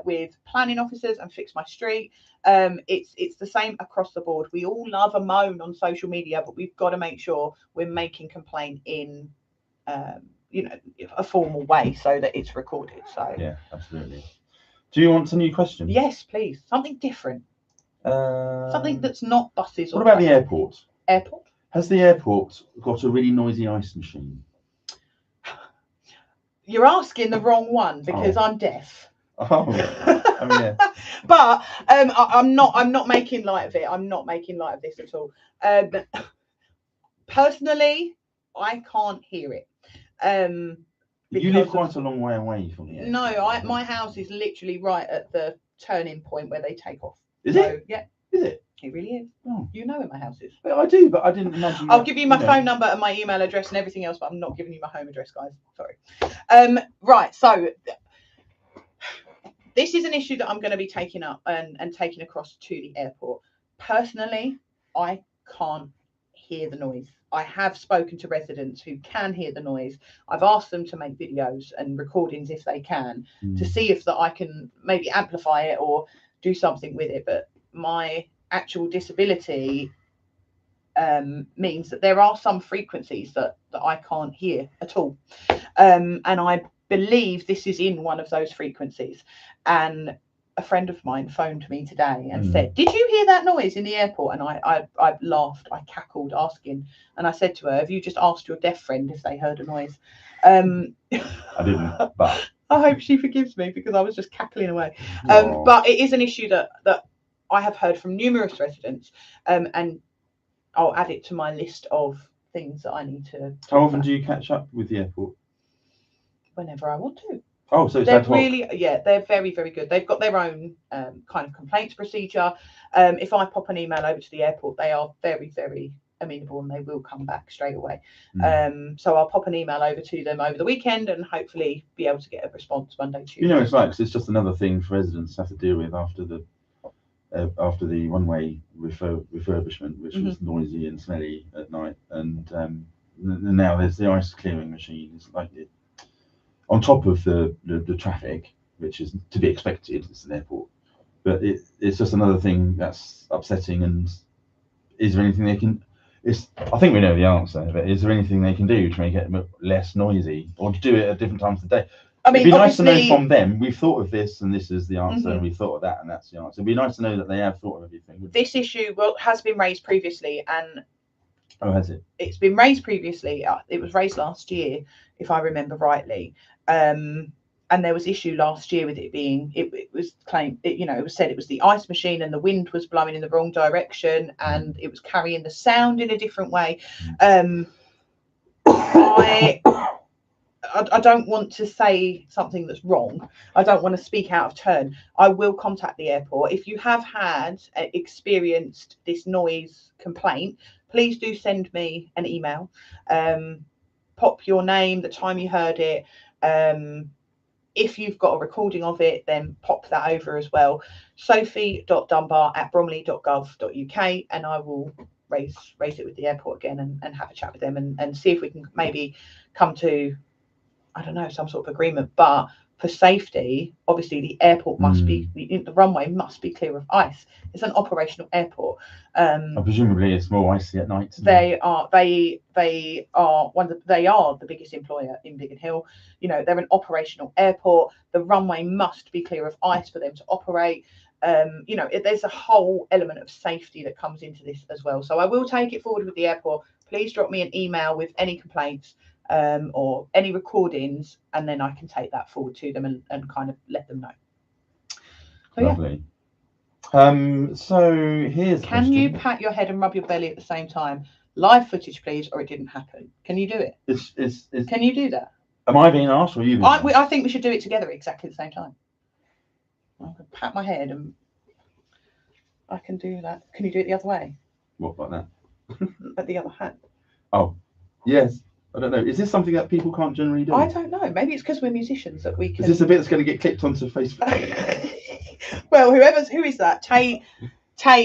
with planning officers and Fix My Street. It's the same across the board. We all love a moan on social media, but we've got to make sure we're making complaint in a formal way so that it's recorded. So yeah, absolutely. Do you want a new question? Yes, please. Something different. Something that's not buses. What about the airport? Airport? Has the airport got a really noisy ice machine? You're asking the wrong one, because I'm deaf. Oh yeah. But I'm not making light of it. I'm not making light of this at all. Personally, I can't hear it. You live quite a long way away from the airport. No, my house is literally right at the turning point where they take off. Is it? Yeah. Is it? It really is. Oh. You know where my house is. I do, but I didn't imagine. I'll give you my phone number and my email address and everything else, but I'm not giving you my home address, guys. Sorry. Right. So this is an issue that I'm going to be taking up and taking across to the airport. Personally, I can't hear the noise. I have spoken to residents who can hear the noise. I've asked them to make videos and recordings if they can, to see if that I can maybe amplify it or do something with it. But my actual disability means that there are some frequencies that I can't hear at all. And I believe this is in one of those frequencies. And a friend of mine phoned me today and said, "Did you hear that noise in the airport?" And I laughed, I cackled, asking, and I said to her, "Have you just asked your deaf friend if they heard a noise?" I didn't, but I hope she forgives me, because I was just cackling away. But it is an issue that I have heard from numerous residents, and I'll add it to my list of things that I need to. How often do you catch up with the airport? Whenever I want to. Oh, so they're really, they're very, very good. They've got their own kind of complaints procedure. If I pop an email over to the airport, they are very, very amenable, and they will come back straight away. So I'll pop an email over to them over the weekend and hopefully be able to get a response Monday, Tuesday. You know, it's like, it's just another thing for residents to have to deal with after the one-way refurbishment, which was noisy and smelly at night, and now there's the ice clearing machine. It's like on top of the traffic, which is to be expected. It's an airport, but it's just another thing that's upsetting. And is there anything they can? I think we know the answer, but is there anything they can do to make it less noisy, or to do it at different times of the day? I mean, it'd be nice to know from them, we've thought of this and this is the answer, and we've thought of that and that's the answer. It'd be nice to know that they have thought of everything. This issue has been raised previously, and Oh, has it? It's been raised previously. It was raised last year, if I remember rightly. And there was issue last year with it being, it was claimed, it was said it was the ice machine and the wind was blowing in the wrong direction and it was carrying the sound in a different way. I don't want to say something that's wrong. I don't want to speak out of turn. I will contact the airport. If you have experienced this noise complaint, please do send me an email. Pop your name, the time you heard it. If you've got a recording of it, then pop that over as well. sophie.dunbar@bromley.gov.uk, and I will raise it with the airport again and have a chat with them and see if we can maybe come to, I don't know, some sort of agreement. But for safety, obviously the airport must be, the runway must be clear of ice. It's an operational airport. Presumably it's more icy at night. They are the biggest employer in Biggin Hill. They're an operational airport. The runway must be clear of ice for them to operate. There's a whole element of safety that comes into this as well. So I will take it forward with the airport. Please drop me an email with any complaints or any recordings, and then I can take that forward to them and kind of let them know. So, lovely. So here's can you pat your head and rub your belly at the same time? Live footage, please, or it didn't happen. Can you do it? Can you do that? Am I being asked or you being asked? I think we should do it together exactly at the same time. I can pat my head and I can do that. Can you do it the other way? What, like that? At the other hand. Oh, yes. I don't know. Is this something that people can't generally do? I don't know. Maybe it's because we're musicians that we can. Is this a bit that's going to get clipped onto Facebook? Well, who is that? Tay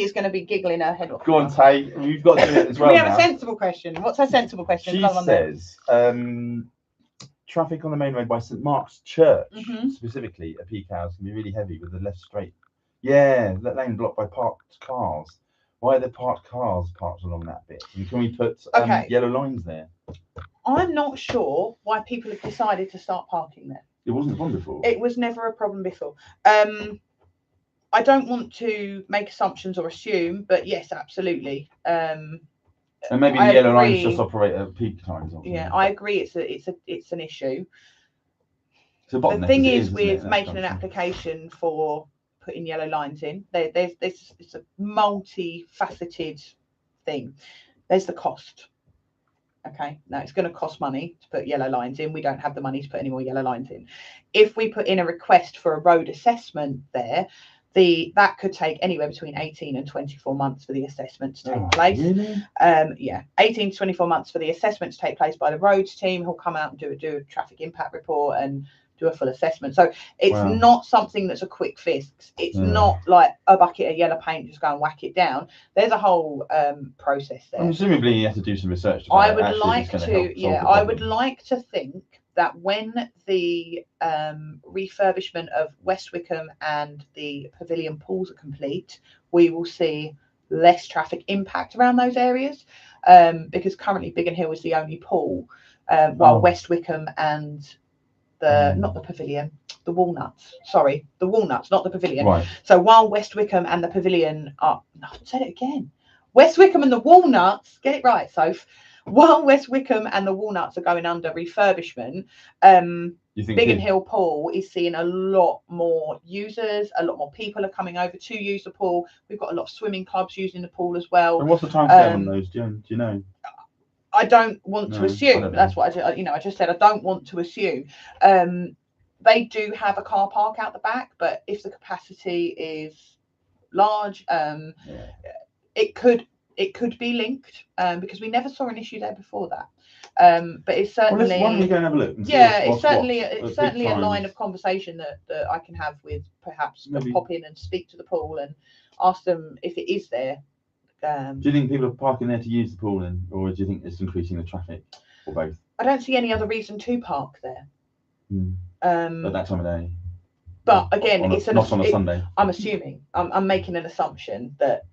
is going to be giggling her head off. Go on, Tay. You've got to do it as well. We have a sensible question. What's her sensible question? She says, traffic on the main road by St Mark's Church, specifically at peak hours, can be really heavy with the left straight. Yeah, that lane blocked by parked cars. Why are there parked cars parked along that bit? And can we put yellow lines there? I'm not sure why people have decided to start parking there. It wasn't a problem before. It was never a problem before. I don't want to make assumptions or assume, but yes, absolutely. And maybe the yellow lines just operate at peak times. Yeah, I agree. It's an issue. The thing is with making an application for putting yellow lines in, it's a multifaceted thing. There's the cost. Okay, now it's going to cost money to put yellow lines in. We don't have the money to put any more yellow lines in. If we put in a request for a road assessment there, that could take anywhere between 18 and 24 months for the assessment to take place. Really? 18 to 24 months for the assessment to take place by the roads team, who'll come out and do a traffic impact report and do a full assessment. So it's not something that's a quick fix. It's not like a bucket of yellow paint, just go and whack it down. There's a whole process there. Presumably you have to do some research. I would like to think that when the refurbishment of West Wickham and the Pavilion pools are complete, we will see less traffic impact around those areas, because currently Biggin Hill is the only pool, while West Wickham and not the Pavilion, the Walnuts. Sorry, the Walnuts, not the Pavilion. Right. So while West Wickham and the Pavilion are, no, I said it again. West Wickham and the Walnuts, get it right, Soph. While West Wickham and the Walnuts are going under refurbishment, Biggin Hill Pool is seeing a lot more users, a lot more people are coming over to use the pool. We've got a lot of swimming clubs using the pool as well. And what's the time scale on those? Do you know? I don't want to assume. That's what I just said. I don't want to assume. They do have a car park out the back, but if the capacity is large, it could be linked, because we never saw an issue there before that. But it's certainly. Why don't we go and have a look? It's certainly a line of conversation that I can have with perhaps pop in and speak to the pool and ask them if it is there. Do you think people are parking there to use the pool then, or do you think it's increasing the traffic, or both? I don't see any other reason to park there. At that time of day. But again, not on a Sunday. I'm assuming. I'm making an assumption that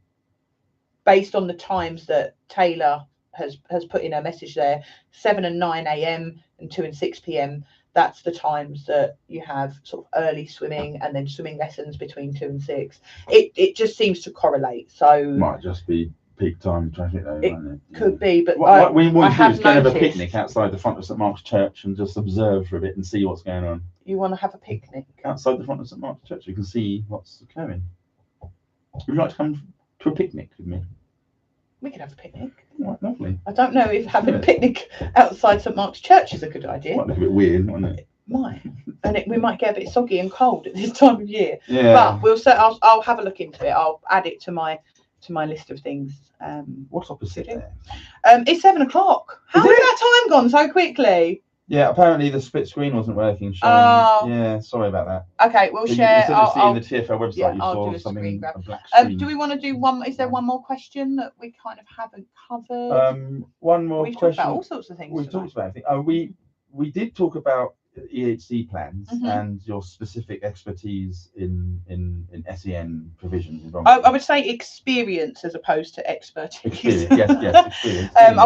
based on the times that Taylor has put in her message there, 7 and 9 a.m. and 2 and 6 p.m. That's the times that you have sort of early swimming and then swimming lessons between 2 and 6. It just seems to correlate. So might just be peak time traffic though, It won't it? could be, but What we want I to do have is go and have a noticed- picnic outside the front of St Mark's Church and just observe for a bit and see what's going on. You want to have a picnic? Outside the front of St Mark's Church, you can see what's occurring. Would you like to come to a picnic with me? We could have a picnic. Right, lovely. I don't know if having a picnic outside St Mark's Church is a good idea. Might look a bit weird, mightn't it? Might, and we might get a bit soggy and cold at this time of year. Yeah. But we'll say I'll have a look into it. I'll add it to my list of things. What's opposite there? It's 7 o'clock. How has that time gone so quickly? Yeah, apparently the split screen wasn't working. Oh. Yeah, sorry about that. Okay, we'll So share. Instead of seeing the TFL website, yeah, you I'll saw do a something, screen grab. a black screen. Do we want to do one? Is there one more question that we kind of haven't covered? One more We've question. talked about all sorts of things. We've tonight. talked about everything. We did talk about EHC plans Mhm. and your specific expertise in SEN provision. I would say experience as opposed to expertise. Experience, yes, experience. I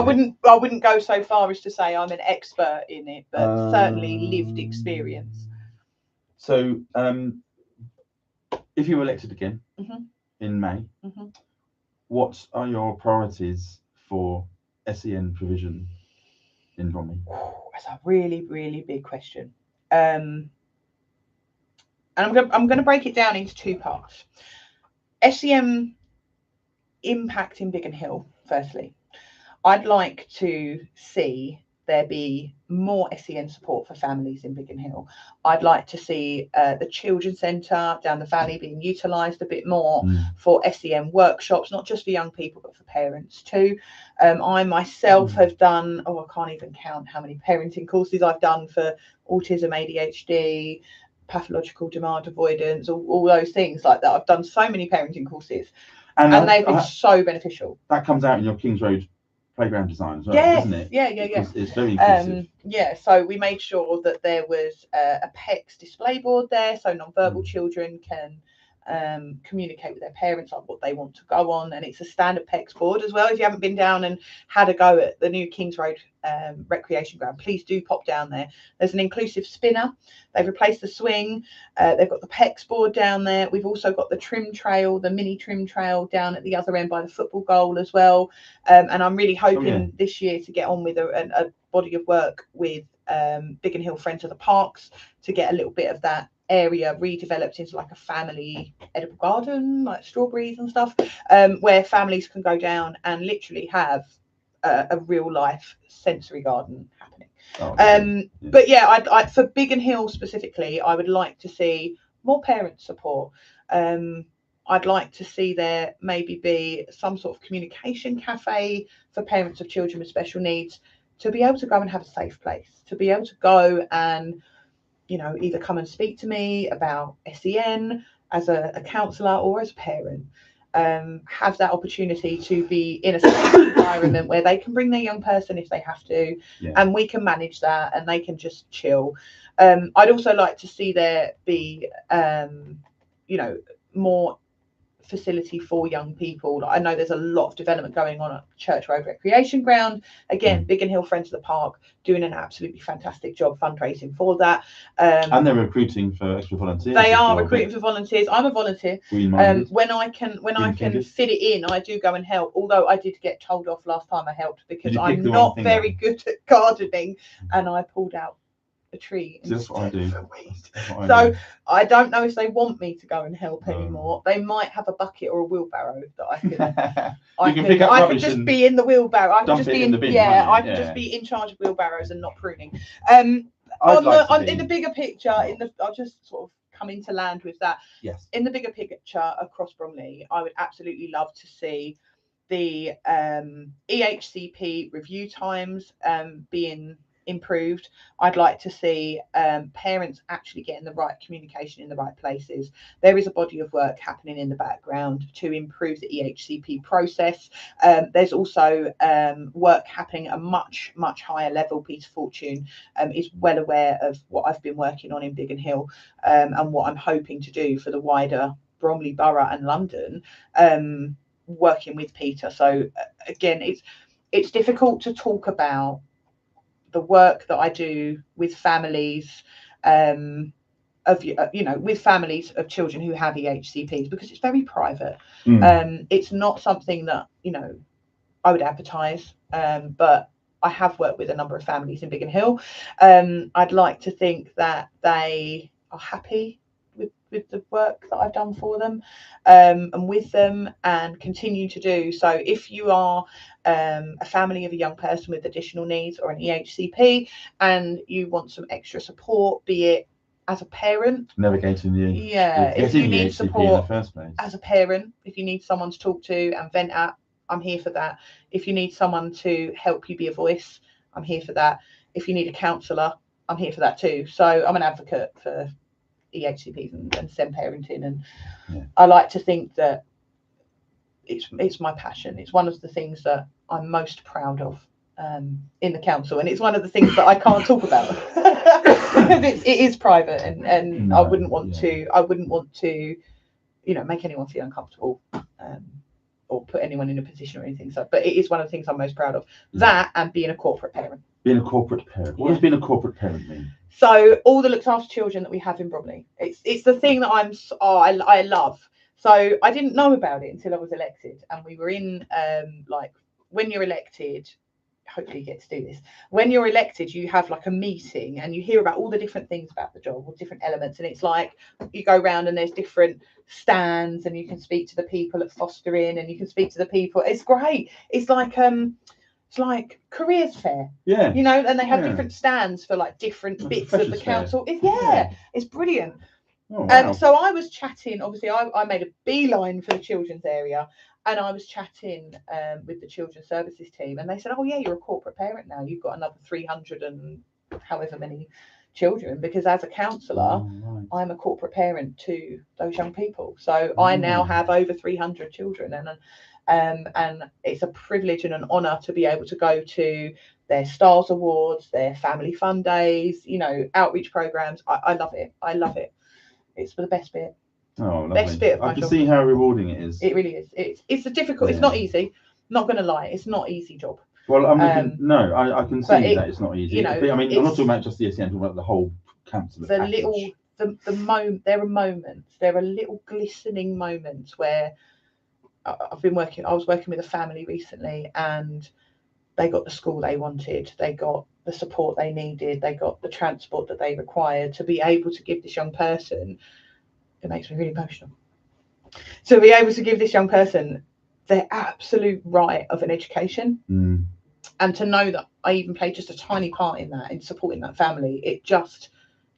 wouldn't go so far as to say I'm an expert in it, but certainly lived experience. So, if you were elected again Mhm. in May, Mhm. what are your priorities for SEN provision in Bromley? That's a really, really big question. And I'm going to break it down into two parts. SEM impact in Biggin Hill, firstly. I'd like to see there be more SEN support for families in Biggin Hill. I'd like to see the children's centre down the valley being utilised a bit more for SEN workshops, not just for young people, but for parents too. I myself have done, I can't even count how many parenting courses I've done for autism, ADHD, pathological demand avoidance, all those things like that. I've done so many parenting courses and they've been so beneficial. That comes out in your Kings Road playground design as well, doesn't it? Yeah. It's very inclusive. So we made sure that there was a PECS display board there, so non-verbal children can communicate with their parents like what they want to go on, and it's a standard PECS board as well. If you haven't been down and had a go at the new Kings Road recreation ground, please do pop down there. There's an inclusive spinner. They've replaced the swing. They've got the PECS board down there. We've also got the trim trail, the mini trim trail down at the other end by the football goal as well. And I'm really hoping this year to get on with a body of work with Biggin Hill Friends of the Parks to get a little bit of that area redeveloped into like a family edible garden, like strawberries and stuff, where families can go down and literally have a real life sensory garden happening. But yeah, I for Biggin Hill specifically, I would like to see more parent support. I'd like to see there maybe be some sort of communication cafe for parents of children with special needs to be able to go and have a safe place, to be able to go and, you know, either come and speak to me about SEN as a counsellor or as a parent. Have that opportunity to be in a safe environment where they can bring their young person if they have to, and we can manage that and they can just chill. I'd also like to see there be, more facility for young people. I know there's a lot of development going on at Church Road Recreation Ground. Again, Biggin Hill Friends of the Park doing an absolutely fantastic job fundraising for that. And they're recruiting for extra volunteers. They are recruiting for volunteers. I'm a volunteer. When I can fingers. fit it in, I do go and help. Although I did get told off last time I helped because I'm not very good at gardening, and I pulled out a tree. That's what I do. So I don't know if they want me to go and help anymore. They might have a bucket or a wheelbarrow that I can. I could just be in the wheelbarrow. I could just be in the bin. I could just be in charge of wheelbarrows and not pruning. In the bigger picture, I'll just sort of come into land with that. Yes. In the bigger picture across Bromley, I would absolutely love to see the EHCP review times being improved. I'd like to see parents actually getting the right communication in the right places. There is a body of work happening in the background to improve the EHCP process. There's also work happening at a much higher level. Peter Fortune is well aware of what I've been working on in Biggin Hill and what I'm hoping to do for the wider Bromley Borough and London, working with Peter. So again, it's difficult to talk about the work that I do with families of with families of children who have EHCPs, because it's very private. It's not something that I would advertise, but I have worked with a number of families in Biggin Hill. I'd like to think that they are happy with the work that I've done for them, and with them, and continue to do so. If you are a family of a young person with additional needs or an EHCP, and you want some extra support, be it as a parent, navigating if you need EHCP support in the first place, as a parent, if you need someone to talk to and vent at, I'm here for that. If you need someone to help you be a voice, I'm here for that. If you need a counsellor, I'm here for that too. So I'm an advocate for EHCPs and SEN parenting, and I like to think that it's my passion. It's one of the things that I'm most proud of in the council, and it's one of the things that I can't talk about because it is private, and I wouldn't want to make anyone feel uncomfortable or put anyone in a position or anything. So, but it is one of the things I'm most proud of. That, and being a corporate parent. Being a corporate parent. What does being a corporate parent mean? So all the looked after children that we have in Bromley, it's the thing that I love. So I didn't know about it until I was elected, and we were in when you're elected, hopefully you get to do this. When you're elected, you have like a meeting and you hear about all the different things about the job, or different elements, and it's like you go around and there's different stands, and you can speak to the people at fostering, and you can speak to the people. It's great. It's like careers fair, and they have different stands for like different bits of the council. It's brilliant. Oh, wow. So I was chatting, obviously I made a beeline for the children's area, and I was chatting with the children's services team, and they said, oh yeah, you're a corporate parent now, you've got another 300 and however many children, because as a counsellor, I'm a corporate parent to those young people. So I now have over 300 children, and it's a privilege and an honour to be able to go to their Stars Awards, their family fun days, outreach programmes. I love it. It's the best bit. Oh, lovely. Best bit of my I can job. see how rewarding it is. It really is. It's a difficult. It's not easy. Not going to lie. It's not easy job. Well, I can see that it's not easy. I'm not talking about just the SEN, I'm talking about the whole council. There are moments. There are little glistening moments where I was working with a family recently, and they got the school they wanted. They got the support they needed. They got the transport that they required to be able to give this young person. It makes me really emotional. To be able to give this young person their absolute right of an education, and to know that I even played just a tiny part in that, in supporting that family, it just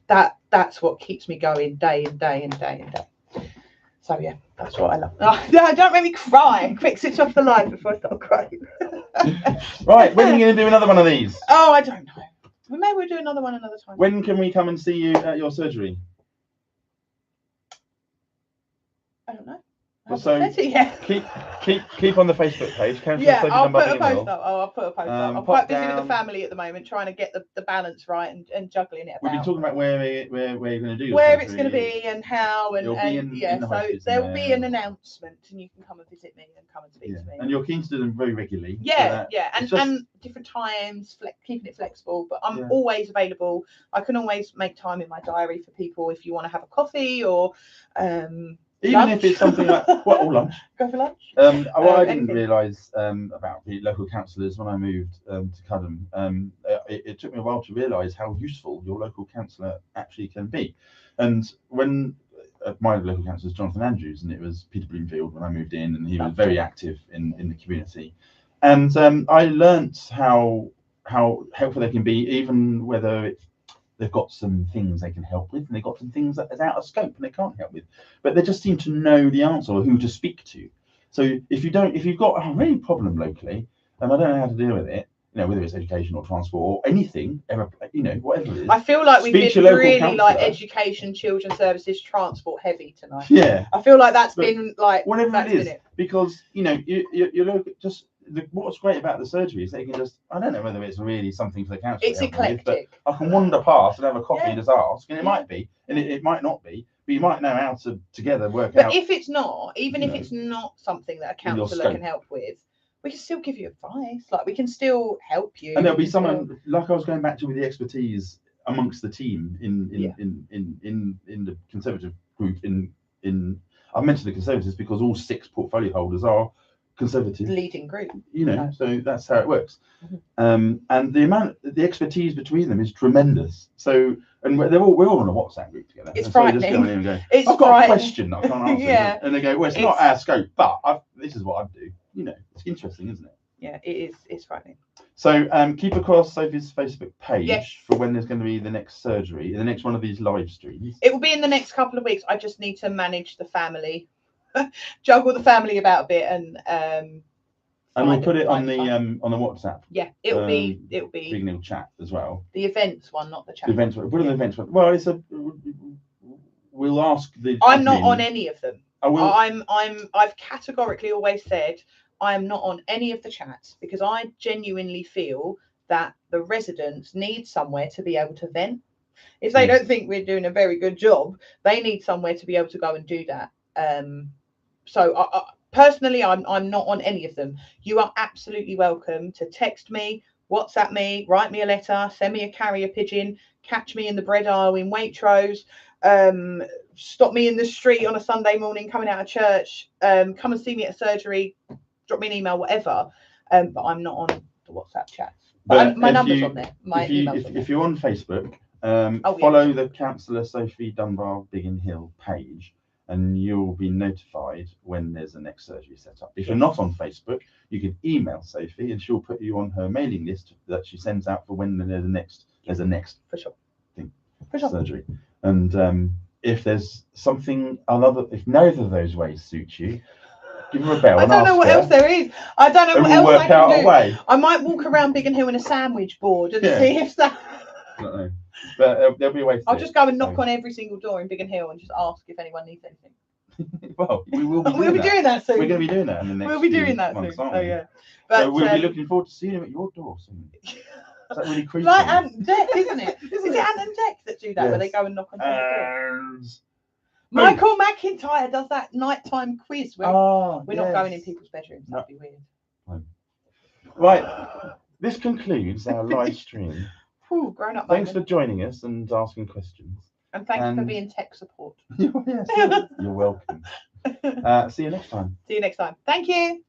that's what keeps me going day and day and day and day. So yeah, that's what I love. No, don't make me cry. Quick, switch off the light before I start crying. Right, when are you going to do another one of these? Oh, I don't know. Maybe we'll do another one another time. When can we come and see you at your surgery? I don't know. So keep on the Facebook page. I'll put a post up. I'll put a post up. I'm quite busy with the family at the moment, trying to get the balance right and juggling it about. We've been talking about where you're going to do where it's going to be and how, and so there will be an announcement, and you can come and visit me and come and speak to me. And you're keen to do them very regularly. And different times, keeping it flexible. But I'm always available. I can always make time in my diary for people if you want to have a coffee or. Even lunch. if it's something like or lunch. Go for lunch. I didn't realise about the local councillors when I moved to Cllr. It took me a while to realise how useful your local councillor actually can be. And when my local councillor is Jonathan Andrews, and it was Peter Bloomfield when I moved in, and he was very active in the community. And I learnt how helpful they can be, even whether it's they've got some things they can help with, and they've got some things that is out of scope and they can't help with. But they just seem to know the answer or who to speak to. So if you've got a real problem locally, and I don't know how to deal with it, whether it's education or transport or anything, whatever it is. I feel like we've been really like education, children's services, transport heavy tonight. Yeah. I feel like that's been like whatever it is, because you look at just. What's great about the surgery is they can just, I don't know whether it's really something for the council. It's eclectic. But I can wander past and have a coffee and just ask, and it might be, and it might not be, but you might know how to together work out. But if it's not, even if it's not something that a counsellor can help with, we can still give you advice. Like we can still help you. And there'll be someone, like I was going back to with the expertise, amongst the team in the Conservative group. I mentioned the Conservatives because all 6 portfolio holders are Conservative leading group. So that's how it works. And the expertise between them is tremendous. So, and we're all on a WhatsApp group together. It's and frightening. So just go in and go, It's I've got a question that I can't answer. Yeah. And they go, well, it's not our scope, but this is what I do. It's interesting, isn't it? Yeah, it is. It's frightening. So keep across Sophie's Facebook page for when there's going to be the next surgery, the next one of these live streams. It will be in the next couple of weeks. I just need to manage the family, juggle the family about a bit, and we'll put it on the WhatsApp. Yeah, it'll be Biggin Hill chat as well. The events one, not the chat. The events one. Put on the events one. Well, we'll ask the. I'm not on any of them. I've categorically always said I am not on any of the chats because I genuinely feel that the residents need somewhere to be able to vent. If they don't think we're doing a very good job, they need somewhere to be able to go and do that. So personally, I'm not on any of them. You are absolutely welcome to text me, WhatsApp me, write me a letter, send me a carrier pigeon, catch me in the bread aisle in Waitrose, stop me in the street on a Sunday morning coming out of church, come and see me at surgery, drop me an email, whatever. But I'm not on the WhatsApp chats. But my number's on there. If you're on Facebook, follow the Councillor Sophie Dunbar Biggin Hill page, and you'll be notified when there's a next surgery set up. If you're not on Facebook, you can email Sophie, and she'll put you on her mailing list that she sends out for when there's a next for sure surgery. And if there's something if neither of those ways suit you, give her a bell. I don't know what else there is. I don't know what else I can do. I might walk around Biggin Hill in a sandwich board and see if that. I don't know. But there'll be a way. I'll just go and knock on every single door in Biggin Hill and just ask if anyone needs anything. Well, we will be. We'll be doing that soon. We're going to be doing that in the next. We'll be doing that months, soon. Aren't we? Oh yeah. But so we'll be looking forward to seeing him at your door soon. Is that really creepy? Like Ant and Dec, isn't it? Is it Ant and Dec that do that, where they go and knock on doors? Michael McIntyre does that nighttime quiz where we're not going in people's bedrooms. That'd be weird. Right. This concludes our live stream. Ooh, grown up. Thanks for joining us and asking questions. And thanks for being tech support. Yes, you're welcome. See you next time. See you next time. Thank you.